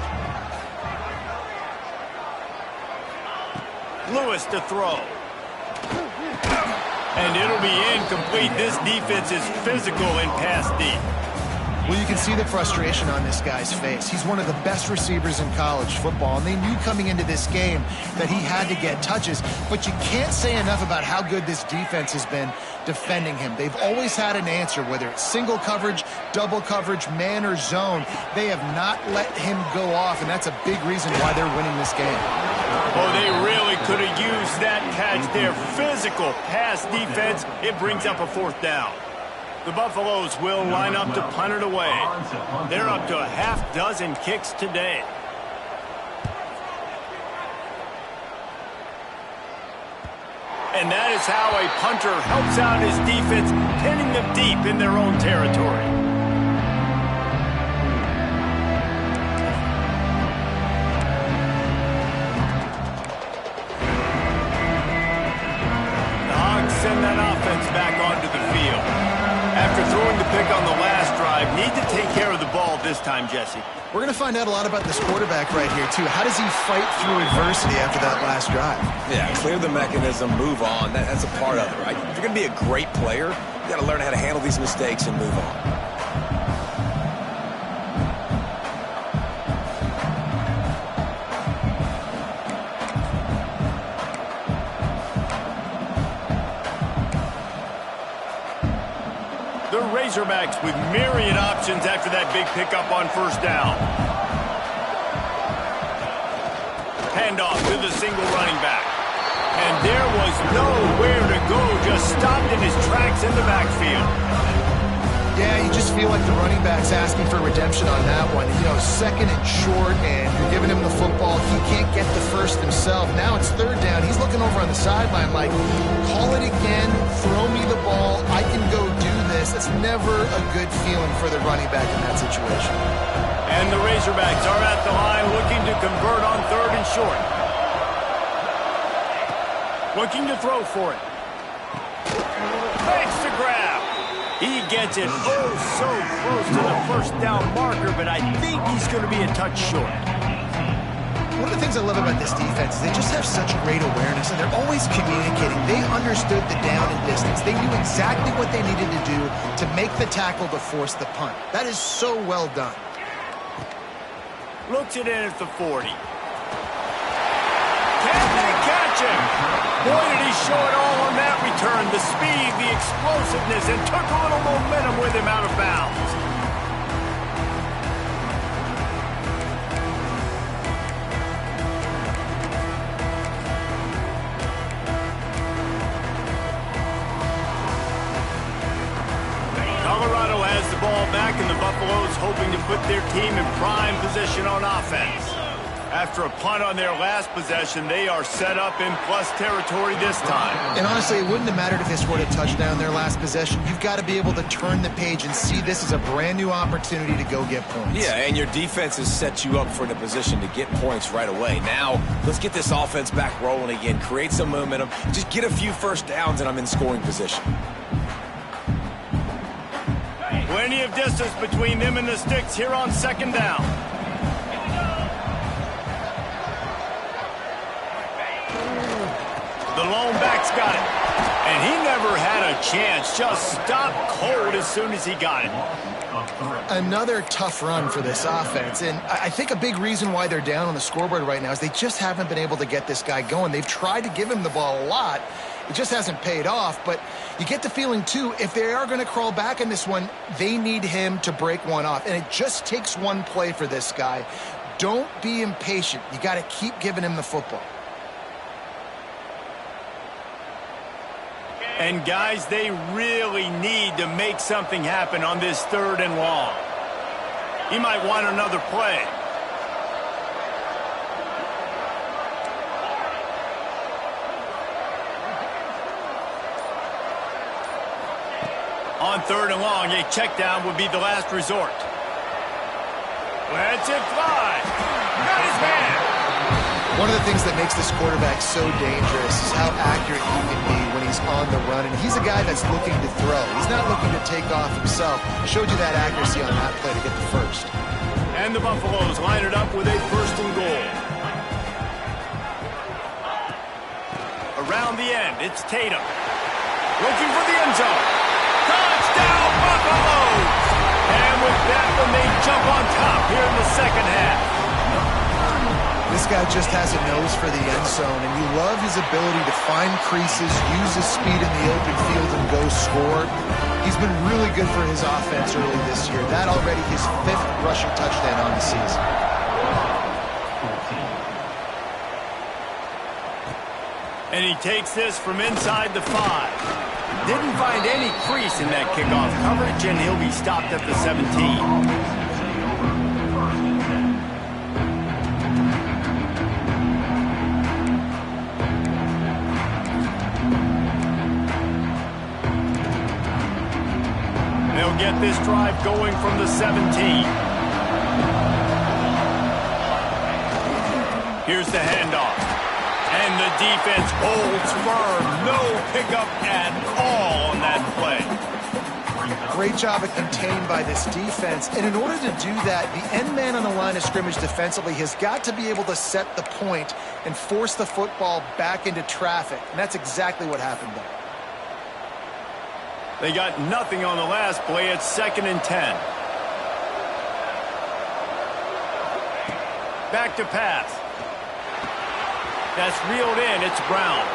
Lewis to throw. And it'll be incomplete. This defense is physical in pass deep. Well, you can see the frustration on this guy's face. He's one of the best receivers in college football, and they knew coming into this game that he had to get touches, but you can't say enough about how good this defense has been defending him. They've always had an answer, whether it's single coverage, double coverage, man or zone. They have not let him go off, and that's a big reason why they're winning this game. Oh, they really could have used that catch there. Physical pass defense. It brings up a 4th down. The Buffaloes will line up to punt it away. They're up to a half-dozen kicks today. And that is how a punter helps out his defense, pinning them deep in their own territory. The Hogs send that offense back onto the field. After throwing the pick on the last drive, need to take care of the ball this time, Jesse. We're going to find out a lot about this quarterback right here, too. How does he fight through adversity after that last drive? Yeah, clear the mechanism, move on. That's a part of it, right? If you're going to be a great player, you got to learn how to handle these mistakes and move on. The Razorbacks with myriad options after that big pickup on 1st down. Handoff to the single running back. And there was nowhere to go, just stopped in his tracks in the backfield. Yeah, you just feel like the running back's asking for redemption on that one. You know, 2nd and short, and you're giving him the football. He can't get the first himself. Now it's 3rd down. He's looking over on the sideline like, call it again, throw me the ball, I can go do this. That's never a good feeling for the running back in that situation. And the Razorbacks are at the line looking to convert on 3rd and short. Looking to throw for it. Makes the grab. He gets it so close to the 1st down marker, but I think he's going to be a touch short. One of the things I love about this defense is they just have such great awareness, and they're always communicating. They understood the down and distance. They knew exactly what they needed to do to make the tackle to force the punt. That is so well done. Looks it in at the 40. Can they catch him? Boy, did he show it all on that return. The speed, the explosiveness, and took a little momentum with him out of bounds. Colorado has the ball back, and the Buffaloes hoping to put their team in prime position on offense. After a punt on their last possession, they are set up in plus territory this time. And honestly, it wouldn't have mattered if they scored a touchdown their last possession. You've got to be able to turn the page and see this as a brand new opportunity to go get points. Yeah, and your defense has set you up for the position to get points right away. Now, let's get this offense back rolling again, create some momentum, just get a few 1st downs, and I'm in scoring position. Plenty of distance between them and the sticks here on 2nd down. The lone back's got it. And he never had a chance. Just stopped cold as soon as he got it. Another tough run for this offense. And I think a big reason why they're down on the scoreboard right now is they just haven't been able to get this guy going. They've tried to give him the ball a lot. It just hasn't paid off. But you get the feeling, too, if they are going to crawl back in this one, they need him to break one off. And it just takes one play for this guy. Don't be impatient. You got to keep giving him the football. And, guys, they really need to make something happen on this 3rd and long. He might want another play. On 3rd and long, a check down would be the last resort. Lets it fly. Got his man. One of the things that makes this quarterback so dangerous is how accurate he can be when he's on the run. And he's a guy that's looking to throw. He's not looking to take off himself. Showed you that accuracy on that play to get the first. And the Buffaloes line it up with a 1st and goal. around the end. It's Tatum. Looking for the end zone. Touchdown, Buffaloes! And with that one, they jump on top here in the second half. This guy just has a nose for the end zone, and you love his ability to find creases, use his speed in the open field, and go score. He's been really good for his offense early this year. That already his 5th rushing touchdown on the season. And he takes this from inside the 5. Didn't find any crease in that kickoff coverage, and he'll be stopped at the 17. They'll get this drive going from the 17. Here's the handoff. And the defense holds firm. No pickup at all on that play. Great job of contained by this defense. And in order to do that, the end man on the line of scrimmage defensively has got to be able to set the point and force the football back into traffic. And that's exactly what happened there. They got nothing on the last play. It's 2nd and 10. Back to pass. That's reeled in. It's Brown.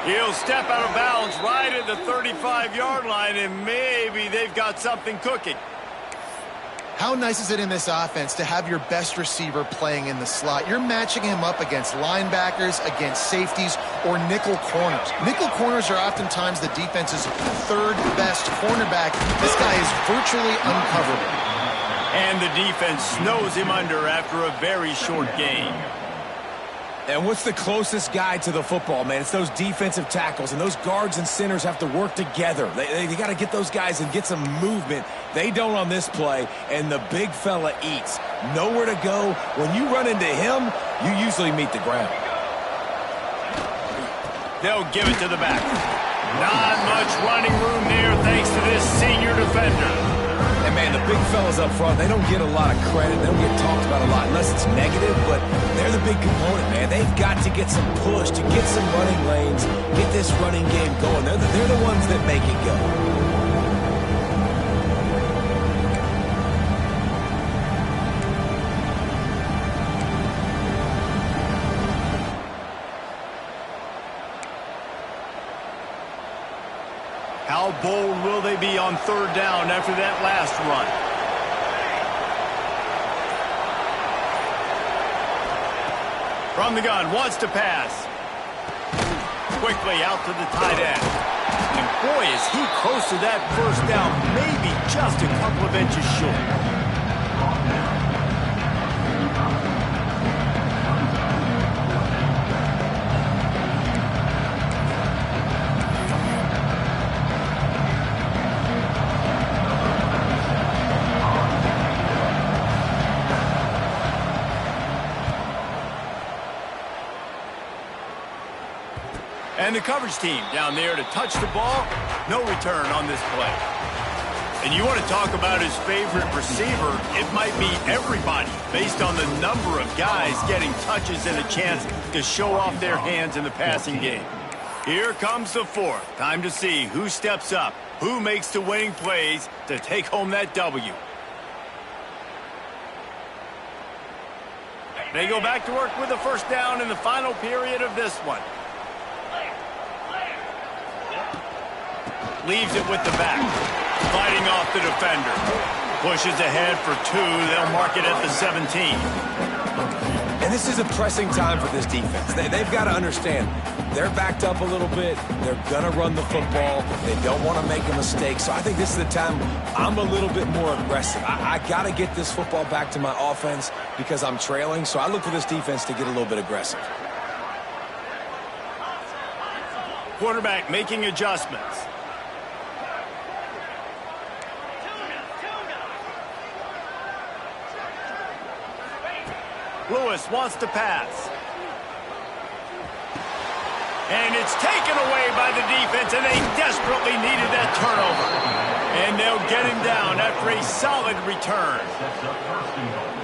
He'll step out of bounds right at the 35-yard line, and maybe they've got something cooking. How nice is it in this offense to have your best receiver playing in the slot? You're matching him up against linebackers, against safeties, or nickel corners. Nickel corners are oftentimes the defense's 3rd best cornerback. This guy is virtually uncoverable. And the defense snows him under after a very short game. And what's the closest guy to the football, man? It's those defensive tackles, and those guards and centers have to work together. They got to get those guys and get some movement. They don't on this play, and the big fella eats. Nowhere to go. When you run into him, you usually meet the ground. They'll give it to the back. Not much running room there thanks to this senior defender. And, man, the big fellas up front, they don't get a lot of credit. They don't get talked about a lot unless it's negative, but they're the big component, man. They've got to get some push, to get some running lanes, get this running game going. They're the ones that make it go. How bold will they be on 3rd down after that last run? From the gun, wants to pass. Quickly out to the tight end. And boy, is he close to that 1st down, maybe just a couple of inches short. And the coverage team down there to touch the ball. No return on this play. And you want to talk about his favorite receiver, it might be everybody based on the number of guys getting touches and a chance to show off their hands in the passing game. Here comes the 4th. Time to see who steps up, who makes the winning plays to take home that W. They go back to work with the 1st down in the final period of this one. Leaves it with the back. Fighting off the defender. Pushes ahead for 2. They'll mark it at the 17. And this is a pressing time for this defense. They've got to understand, they're backed up a little bit. They're going to run the football. They don't want to make a mistake. So I think this is the time I'm a little bit more aggressive. I got to get this football back to my offense because I'm trailing. So I look for this defense to get a little bit aggressive. Quarterback making adjustments. Lewis wants to pass. And it's taken away by the defense, and they desperately needed that turnover. And they'll get him down after a solid return.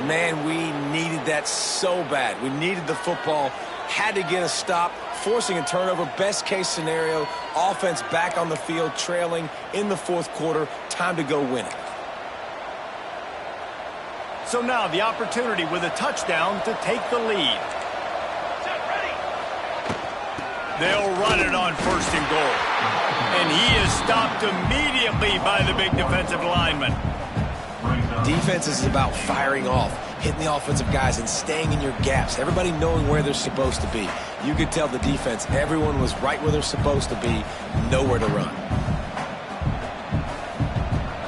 Man, we needed that so bad. We needed the football had to get a stop, forcing a turnover. Best case scenario, offense back on the field, trailing in the fourth quarter. Time to go win it. So now the opportunity with a touchdown to take the lead. They'll run it on 1st and goal. And he is stopped immediately by the big defensive lineman. Defense is about firing off, hitting the offensive guys and staying in your gaps. Everybody knowing where they're supposed to be. You could tell the defense, everyone was right where they're supposed to be, nowhere to run.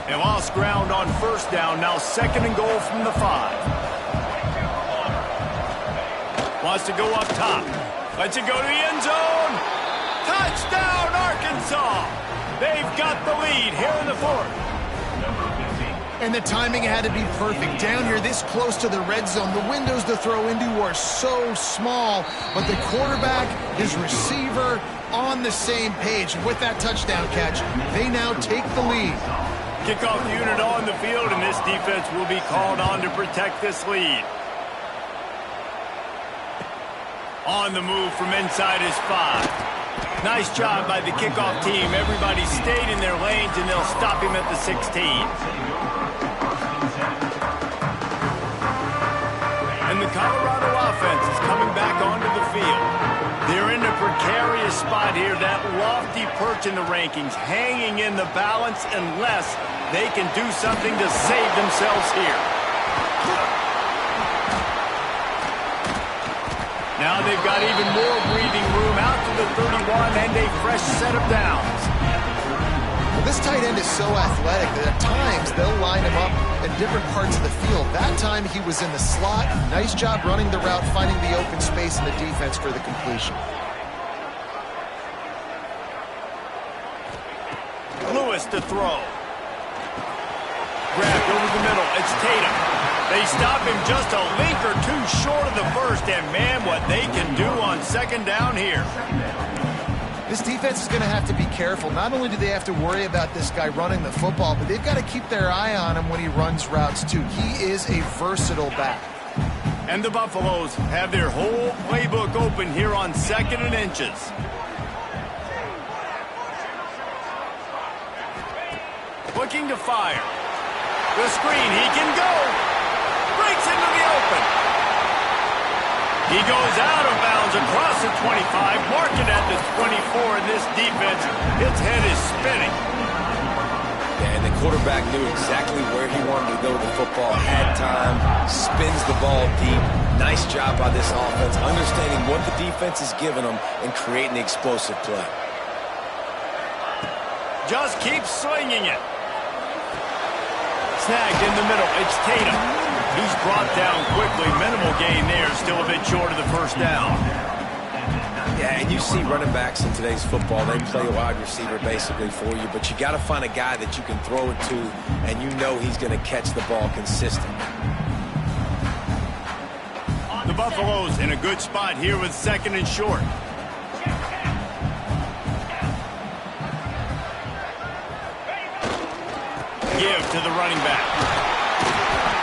They lost ground on 1st down, now 2nd and goal from the 5. Wants to go up top. Lets it go to the end zone. Touchdown, Arkansas! They've got the lead here in the 4th. And the timing had to be perfect. Down here this close to the red zone, the windows to throw into are so small, but the quarterback, his receiver, on the same page. With that touchdown catch, they now take the lead. Kickoff unit on the field, and this defense will be called on to protect this lead. On the move from inside his 5. Nice job by the kickoff team. Everybody stayed in their lanes, and they'll stop him at the 16. And the Colorado offense is coming back onto the field. They're in a precarious spot here, that lofty perch in the rankings, hanging in the balance unless they can do something to save themselves here. Now they've got even more breathing room out to the 31 and a fresh set of downs. Well, this tight end is so athletic that at times they'll line him up in different parts of the field. That time he was in the slot. Nice job running the route, finding the open space in the defense for the completion. Lewis to throw. Grabbed over the middle. It's Tatum. They stop him just a link or two short of the 1st, and man, what they can do on 2nd down here. This defense is going to have to be careful. Not only do they have to worry about this guy running the football, but they've got to keep their eye on him when he runs routes too. He is a versatile back. And the Buffaloes have their whole playbook open here on 2nd and inches. Looking to fire. The screen, he can go. Breaks into the open. He goes out of bounds across the 25, marking at the 24, and this defense, its head is spinning. Yeah, and the quarterback knew exactly where he wanted to go with the football, had time, spins the ball deep. Nice job by this offense, understanding what the defense is giving them and creating the explosive play. Just keep slinging it. Snagged in the middle. It's Tatum. He's brought down quickly. Minimal gain there. Still a bit short of the 1st down. Yeah, and you see running backs in today's football. They play wide receiver basically for you, but you got to find a guy that you can throw it to, and you know he's going to catch the ball consistently. The Buffaloes in a good spot here with 2nd and short. Give to the running back.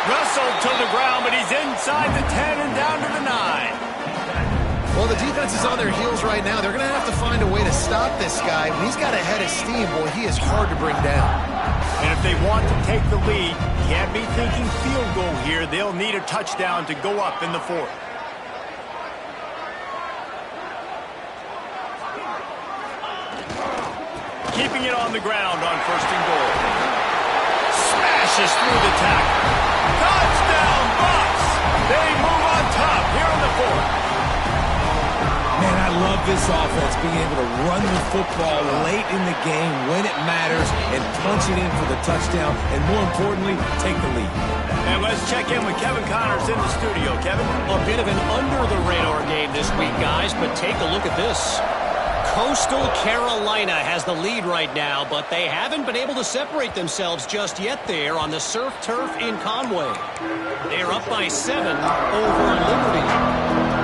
Russell to the ground, but he's inside the 10 and down to the 9. Well, the defense is on their heels right now. They're going to have to find a way to stop this guy. When he's got a head of steam, boy, he is hard to bring down. And if they want to take the lead, can't be thinking field goal here. They'll need a touchdown to go up in the 4th. Keeping it on the ground on 1st and goal. Smashes through the tackle. Touchdown, Bucks! They move on top here in the 4th. Man, I love this offense, being able to run the football late in the game when it matters and punch it in for the touchdown, and more importantly, take the lead. And let's check in with Kevin Connors in the studio. Kevin? A bit of an under-the-radar game this week, guys, but take a look at this. Coastal Carolina has the lead right now, but they haven't been able to separate themselves just yet there on the surf turf in Conway. They're up by 7 over Liberty.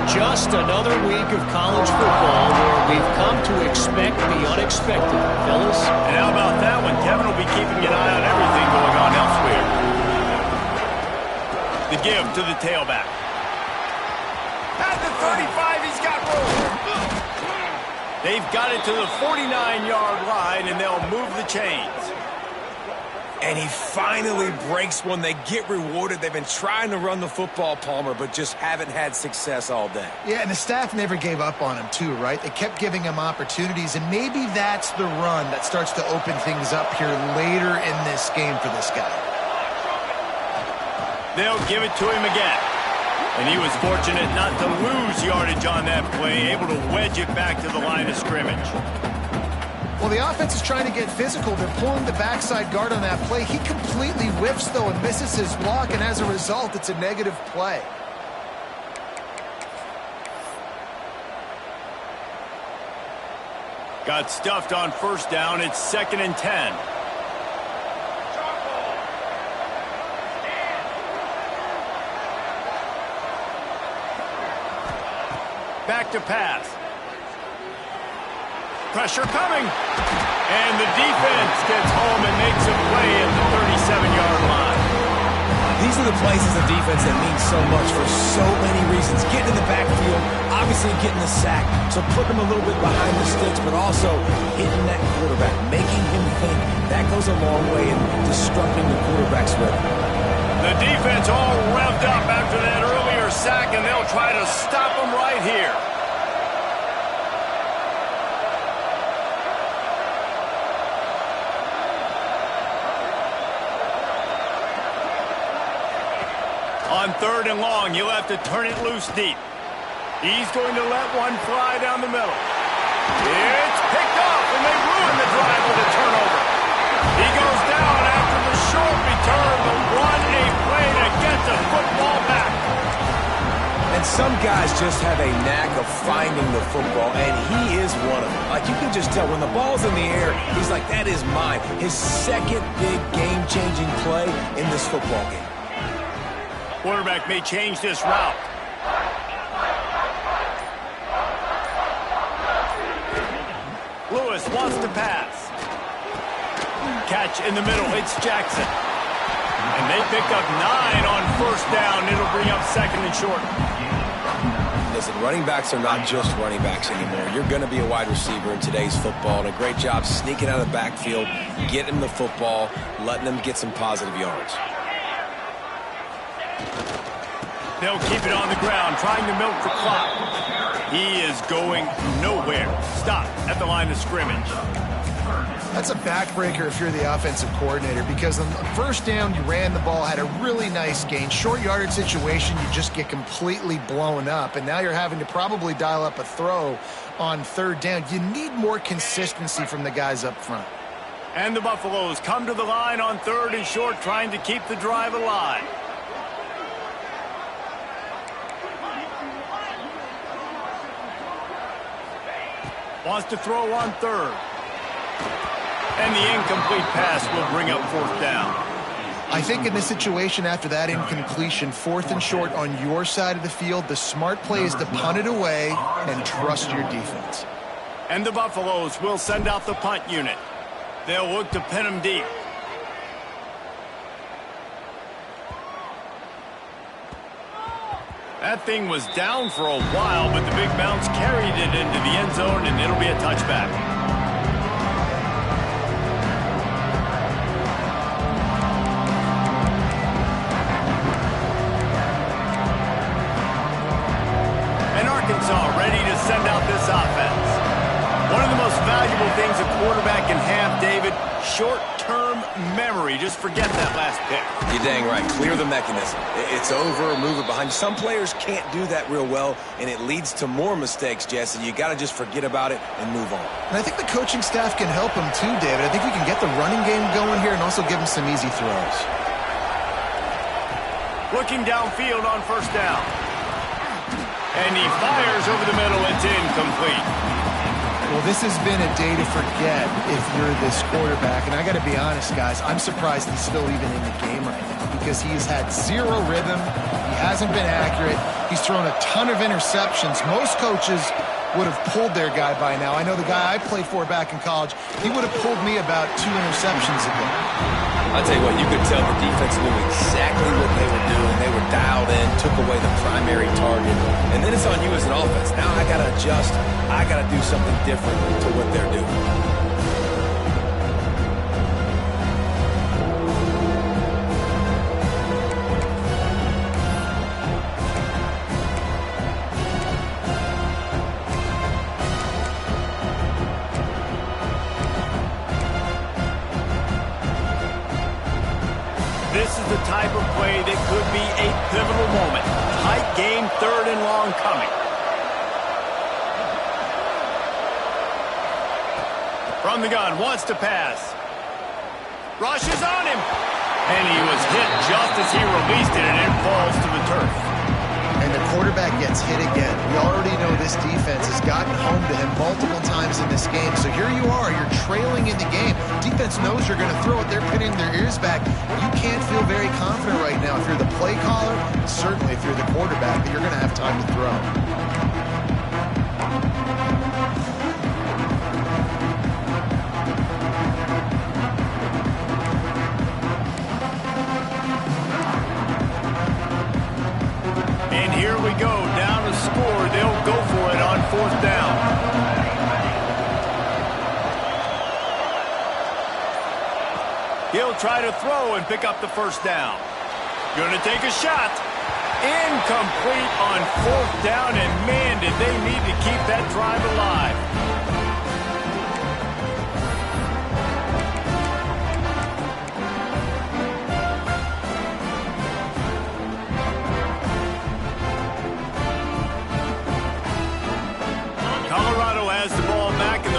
Just another week of college football where we've come to expect the unexpected, fellas. And how about that one? Kevin will be keeping an eye on everything going on elsewhere. The give to the tailback. At the 35, he's got room. They've got it to the 49-yard line, and they'll move the chains. And he finally breaks one. They get rewarded. They've been trying to run the football, Palmer, but just haven't had success all day. Yeah, and the staff never gave up on him, too, right? They kept giving him opportunities, and maybe that's the run that starts to open things up here later in this game for this guy. They'll give it to him again. And he was fortunate not to lose yardage on that play, able to wedge it back to the line of scrimmage. Well, the offense is trying to get physical. They're pulling the backside guard on that play. He completely whiffs, though, and misses his block, and as a result, it's a negative play. Got stuffed on first down. It's 2nd and 10. Back to pass. Pressure coming. And the defense gets home and makes a play at the 37-yard line. These are the plays as a defense that mean so much for so many reasons. Getting in the backfield, obviously getting the sack, so putting them a little bit behind the sticks, but also hitting that quarterback, making him think. That goes a long way in disrupting the quarterback's rhythm. The defense all revved up after that earlier sack, and they'll try to stop him right here. On 3rd and long, you'll have to turn it loose deep. He's going to let one fly down the middle. It's picked off, and they ruin the drive with a turnover. He goes down after the short return, but what a play to get the football back. And some guys just have a knack of finding the football, and he is one of them. Like, you can just tell when the ball's in the air, he's like, that is mine. His second big game-changing play in this football game. Quarterback may change this route. Lewis wants to pass. Catch in the middle. It's Jackson. And they pick up 9 on first down. It'll bring up 2nd and short. Listen, running backs are not just running backs anymore. You're going to be a wide receiver in today's football, and a great job sneaking out of the backfield, getting them the football, letting them get some positive yards. They'll keep it on the ground, trying to milk the clock. He is going nowhere. Stop at the line of scrimmage. That's a backbreaker if you're the offensive coordinator, because on first down, you ran the ball, had a really nice gain. Short yardage situation, you just get completely blown up, and now you're having to probably dial up a throw on 3rd down. You need more consistency from the guys up front. And the Buffaloes come to the line on 3rd and short, trying to keep the drive alive. Wants to throw on 3rd. And the incomplete pass will bring up 4th down. I think in this situation, after that incompletion, 4th and short on your side of the field, the smart play is to punt it away and trust your defense. And the Buffaloes will send out the punt unit. They'll look to pin him deep. That thing was down for a while, but the big bounce carried it into the end zone, and it'll be a touchback. And Arkansas ready to send out this offense. One of the most valuable things a quarterback can have, David, short-term memory. Just forget that last pick. You're dang right. Clear the mechanism. It's over, move it behind you. Some players can't do that real well, and it leads to more mistakes, Jesse. You got to just forget about it and move on. And I think the coaching staff can help him too, David. I think we can get the running game going here and also give him some easy throws. Looking downfield on first down. And he fires over the middle. It's incomplete. Well, this has been a day to forget if you're this quarterback. And I got to be honest, guys, I'm surprised he's still even in the game right now because he's had zero rhythm. He hasn't been accurate. He's thrown a ton of interceptions. Most coaches would have pulled their guy by now. I know the guy I played for back in college, he would have pulled me about 2 interceptions ago. I'll tell you what, you could tell the defense knew exactly what they were doing. They were dialed in, took away the primary target, and then it's on you as an offense. Now I got got to adjust. I got to do something different to what they're doing. This is the type of play that could be a pivotal moment. Tight game, 3rd and long coming. From the gun, wants to pass. Rushes on him. And he was hit just as he released it, and it falls to the turf. And the quarterback gets hit again. We already know this defense has gotten home to him multiple times in this game. So here you are, you're trailing in the game. Defense knows you're going to throw it. They're pinning their ears back. You can't feel very confident right now if you're the play caller, certainly if you're the quarterback, that you're going to have time to throw. Here we go, down to score. They'll go for it on 4th down. He'll try to throw and pick up the 1st down. Gonna take a shot. Incomplete on 4th down, and man, did they need to keep that drive alive.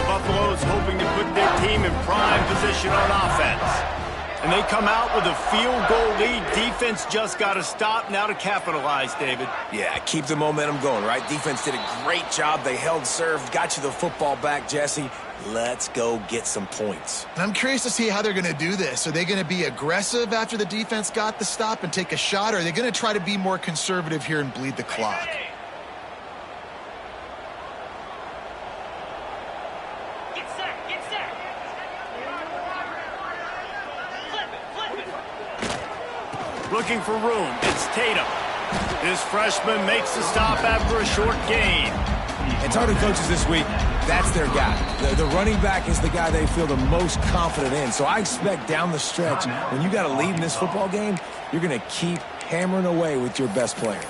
Buffalo's hoping to put their team in prime position on offense. And they come out with a field goal lead. Defense just got to stop now to capitalize, David. Yeah, keep the momentum going, right? Defense did a great job. They held serve, got you the football back, Jesse. Let's go get some points. I'm curious to see how they're going to do this. Are they going to be aggressive after the defense got the stop and take a shot, or are they going to try to be more conservative here and bleed the clock? Looking for room. It's Tatum. This freshman makes the stop after a short gain. And target coaches this week, that's their guy. The running back is the guy they feel the most confident in. So I expect down the stretch, when you got a lead in this football game, you're going to keep hammering away with your best player.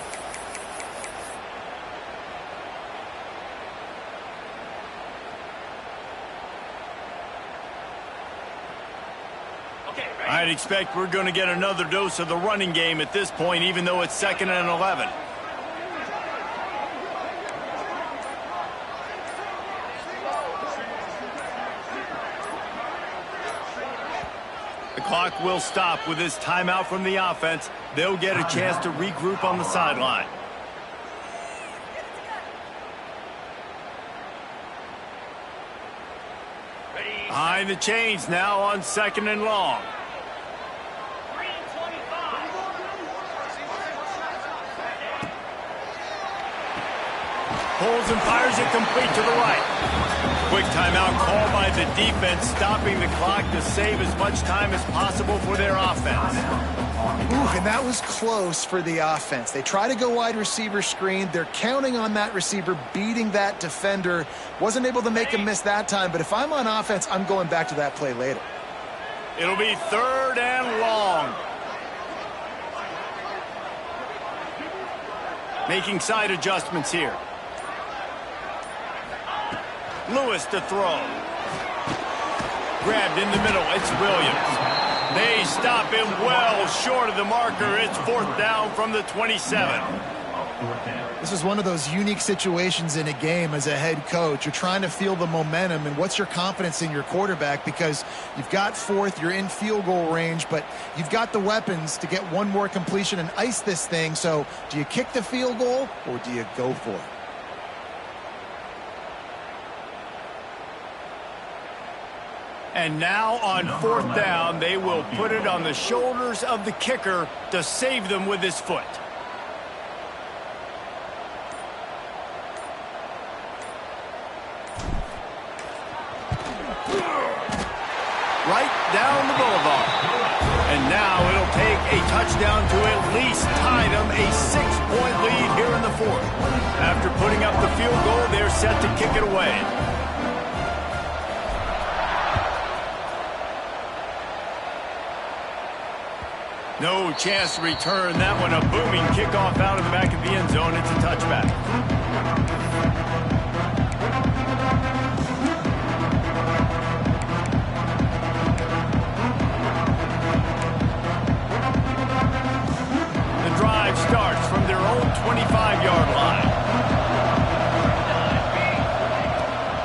I'd expect we're going to get another dose of the running game at this point, even though it's 2nd and 11. The clock will stop with this timeout from the offense. They'll get a chance to regroup on the sideline. Behind the chains now on 2nd and long. Pulls and fires it complete to the right. Quick timeout call by the defense, stopping the clock to save as much time as possible for their offense. Ooh, and that was close for the offense. They try to go wide receiver screen. They're counting on that receiver beating that defender. Wasn't able to make him miss that time, but if I'm on offense, I'm going back to that play later. It'll be 3rd and long. Making side adjustments here. Lewis to throw. Grabbed in the middle. It's Williams. They stop him well short of the marker. It's 4th down from the 27. This is one of those unique situations in a game as a head coach. You're trying to feel the momentum, and what's your confidence in your quarterback, because you've got 4th, you're in field goal range, but you've got the weapons to get one more completion and ice this thing. So do you kick the field goal or do you go for it? And now on 4th down, they will put it on the shoulders of the kicker to save them with his foot. Right down the boulevard. And now it'll take a touchdown to at least tie them a 6-point lead here in the 4th. After putting up the field goal, they're they're set to kick it away. No chance to return that one. A booming kickoff out of the back of the end zone. It's a touchback. The drive starts from their own 25-yard line.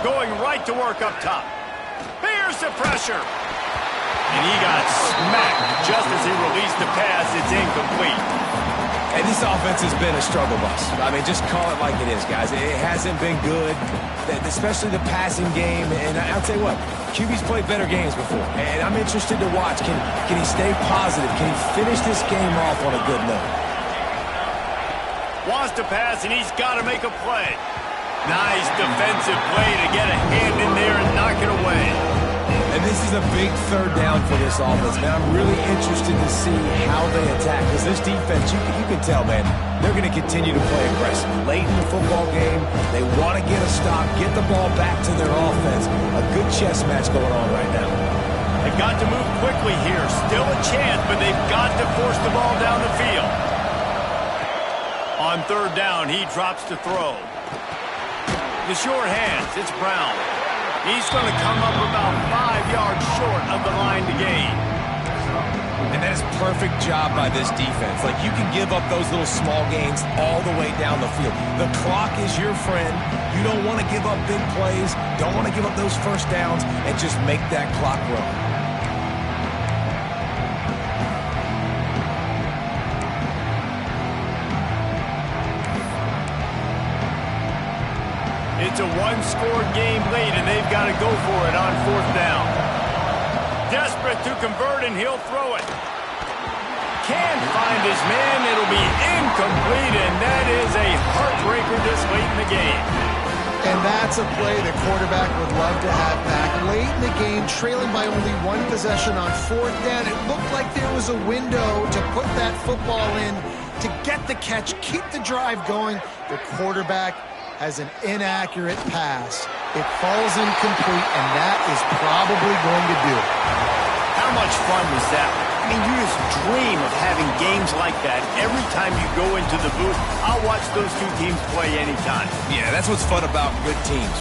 Going right to work up top. Here's the pressure. And he got smacked just as he released the pass. It's incomplete. And this offense has been a struggle bus. I mean, just call it like it is, guys. It hasn't been good, especially the passing game. And I'll tell you what, QB's played better games before. And I'm interested to watch. Can he stay positive? Can he finish this game off on a good note? Wants to pass, and he's got to make a play. Nice defensive play to get a hand in there and knock it away. And this is a big third down for this offense, man. I'm really interested to see how they attack. Because this defense, you can tell, man, they're going to continue to play aggressive. Late in the football game, they want to get a stop, get the ball back to their offense. A good chess match going on right now. They've got to move quickly here. Still a chance, but they've got to force the ball down the field. On third down, he drops to throw. The short hands, it's Brown. He's going to come up about 5 yards short of the line to gain. And that is a perfect job by this defense. Like, you can give up those little small gains all the way down the field. The clock is your friend. You don't want to give up big plays. Don't want to give up those first downs and just make that clock run. It's a one-score game late, and they've got to go for it on fourth down. Desperate to convert, and he'll throw it. Can't find his man. It'll be incomplete, and that is a heartbreaker this late in the game. And that's a play the quarterback would love to have back. Late in the game, trailing by only one possession on fourth down, it looked like there was a window to put that football in, to get the catch, keep the drive going. The quarterback has an inaccurate pass. It falls incomplete, and that is probably going to do it. How much fun was that? I mean, you just dream of having games like that every time you go into the booth. I'll watch those two teams play anytime. Yeah, that's what's fun about good teams.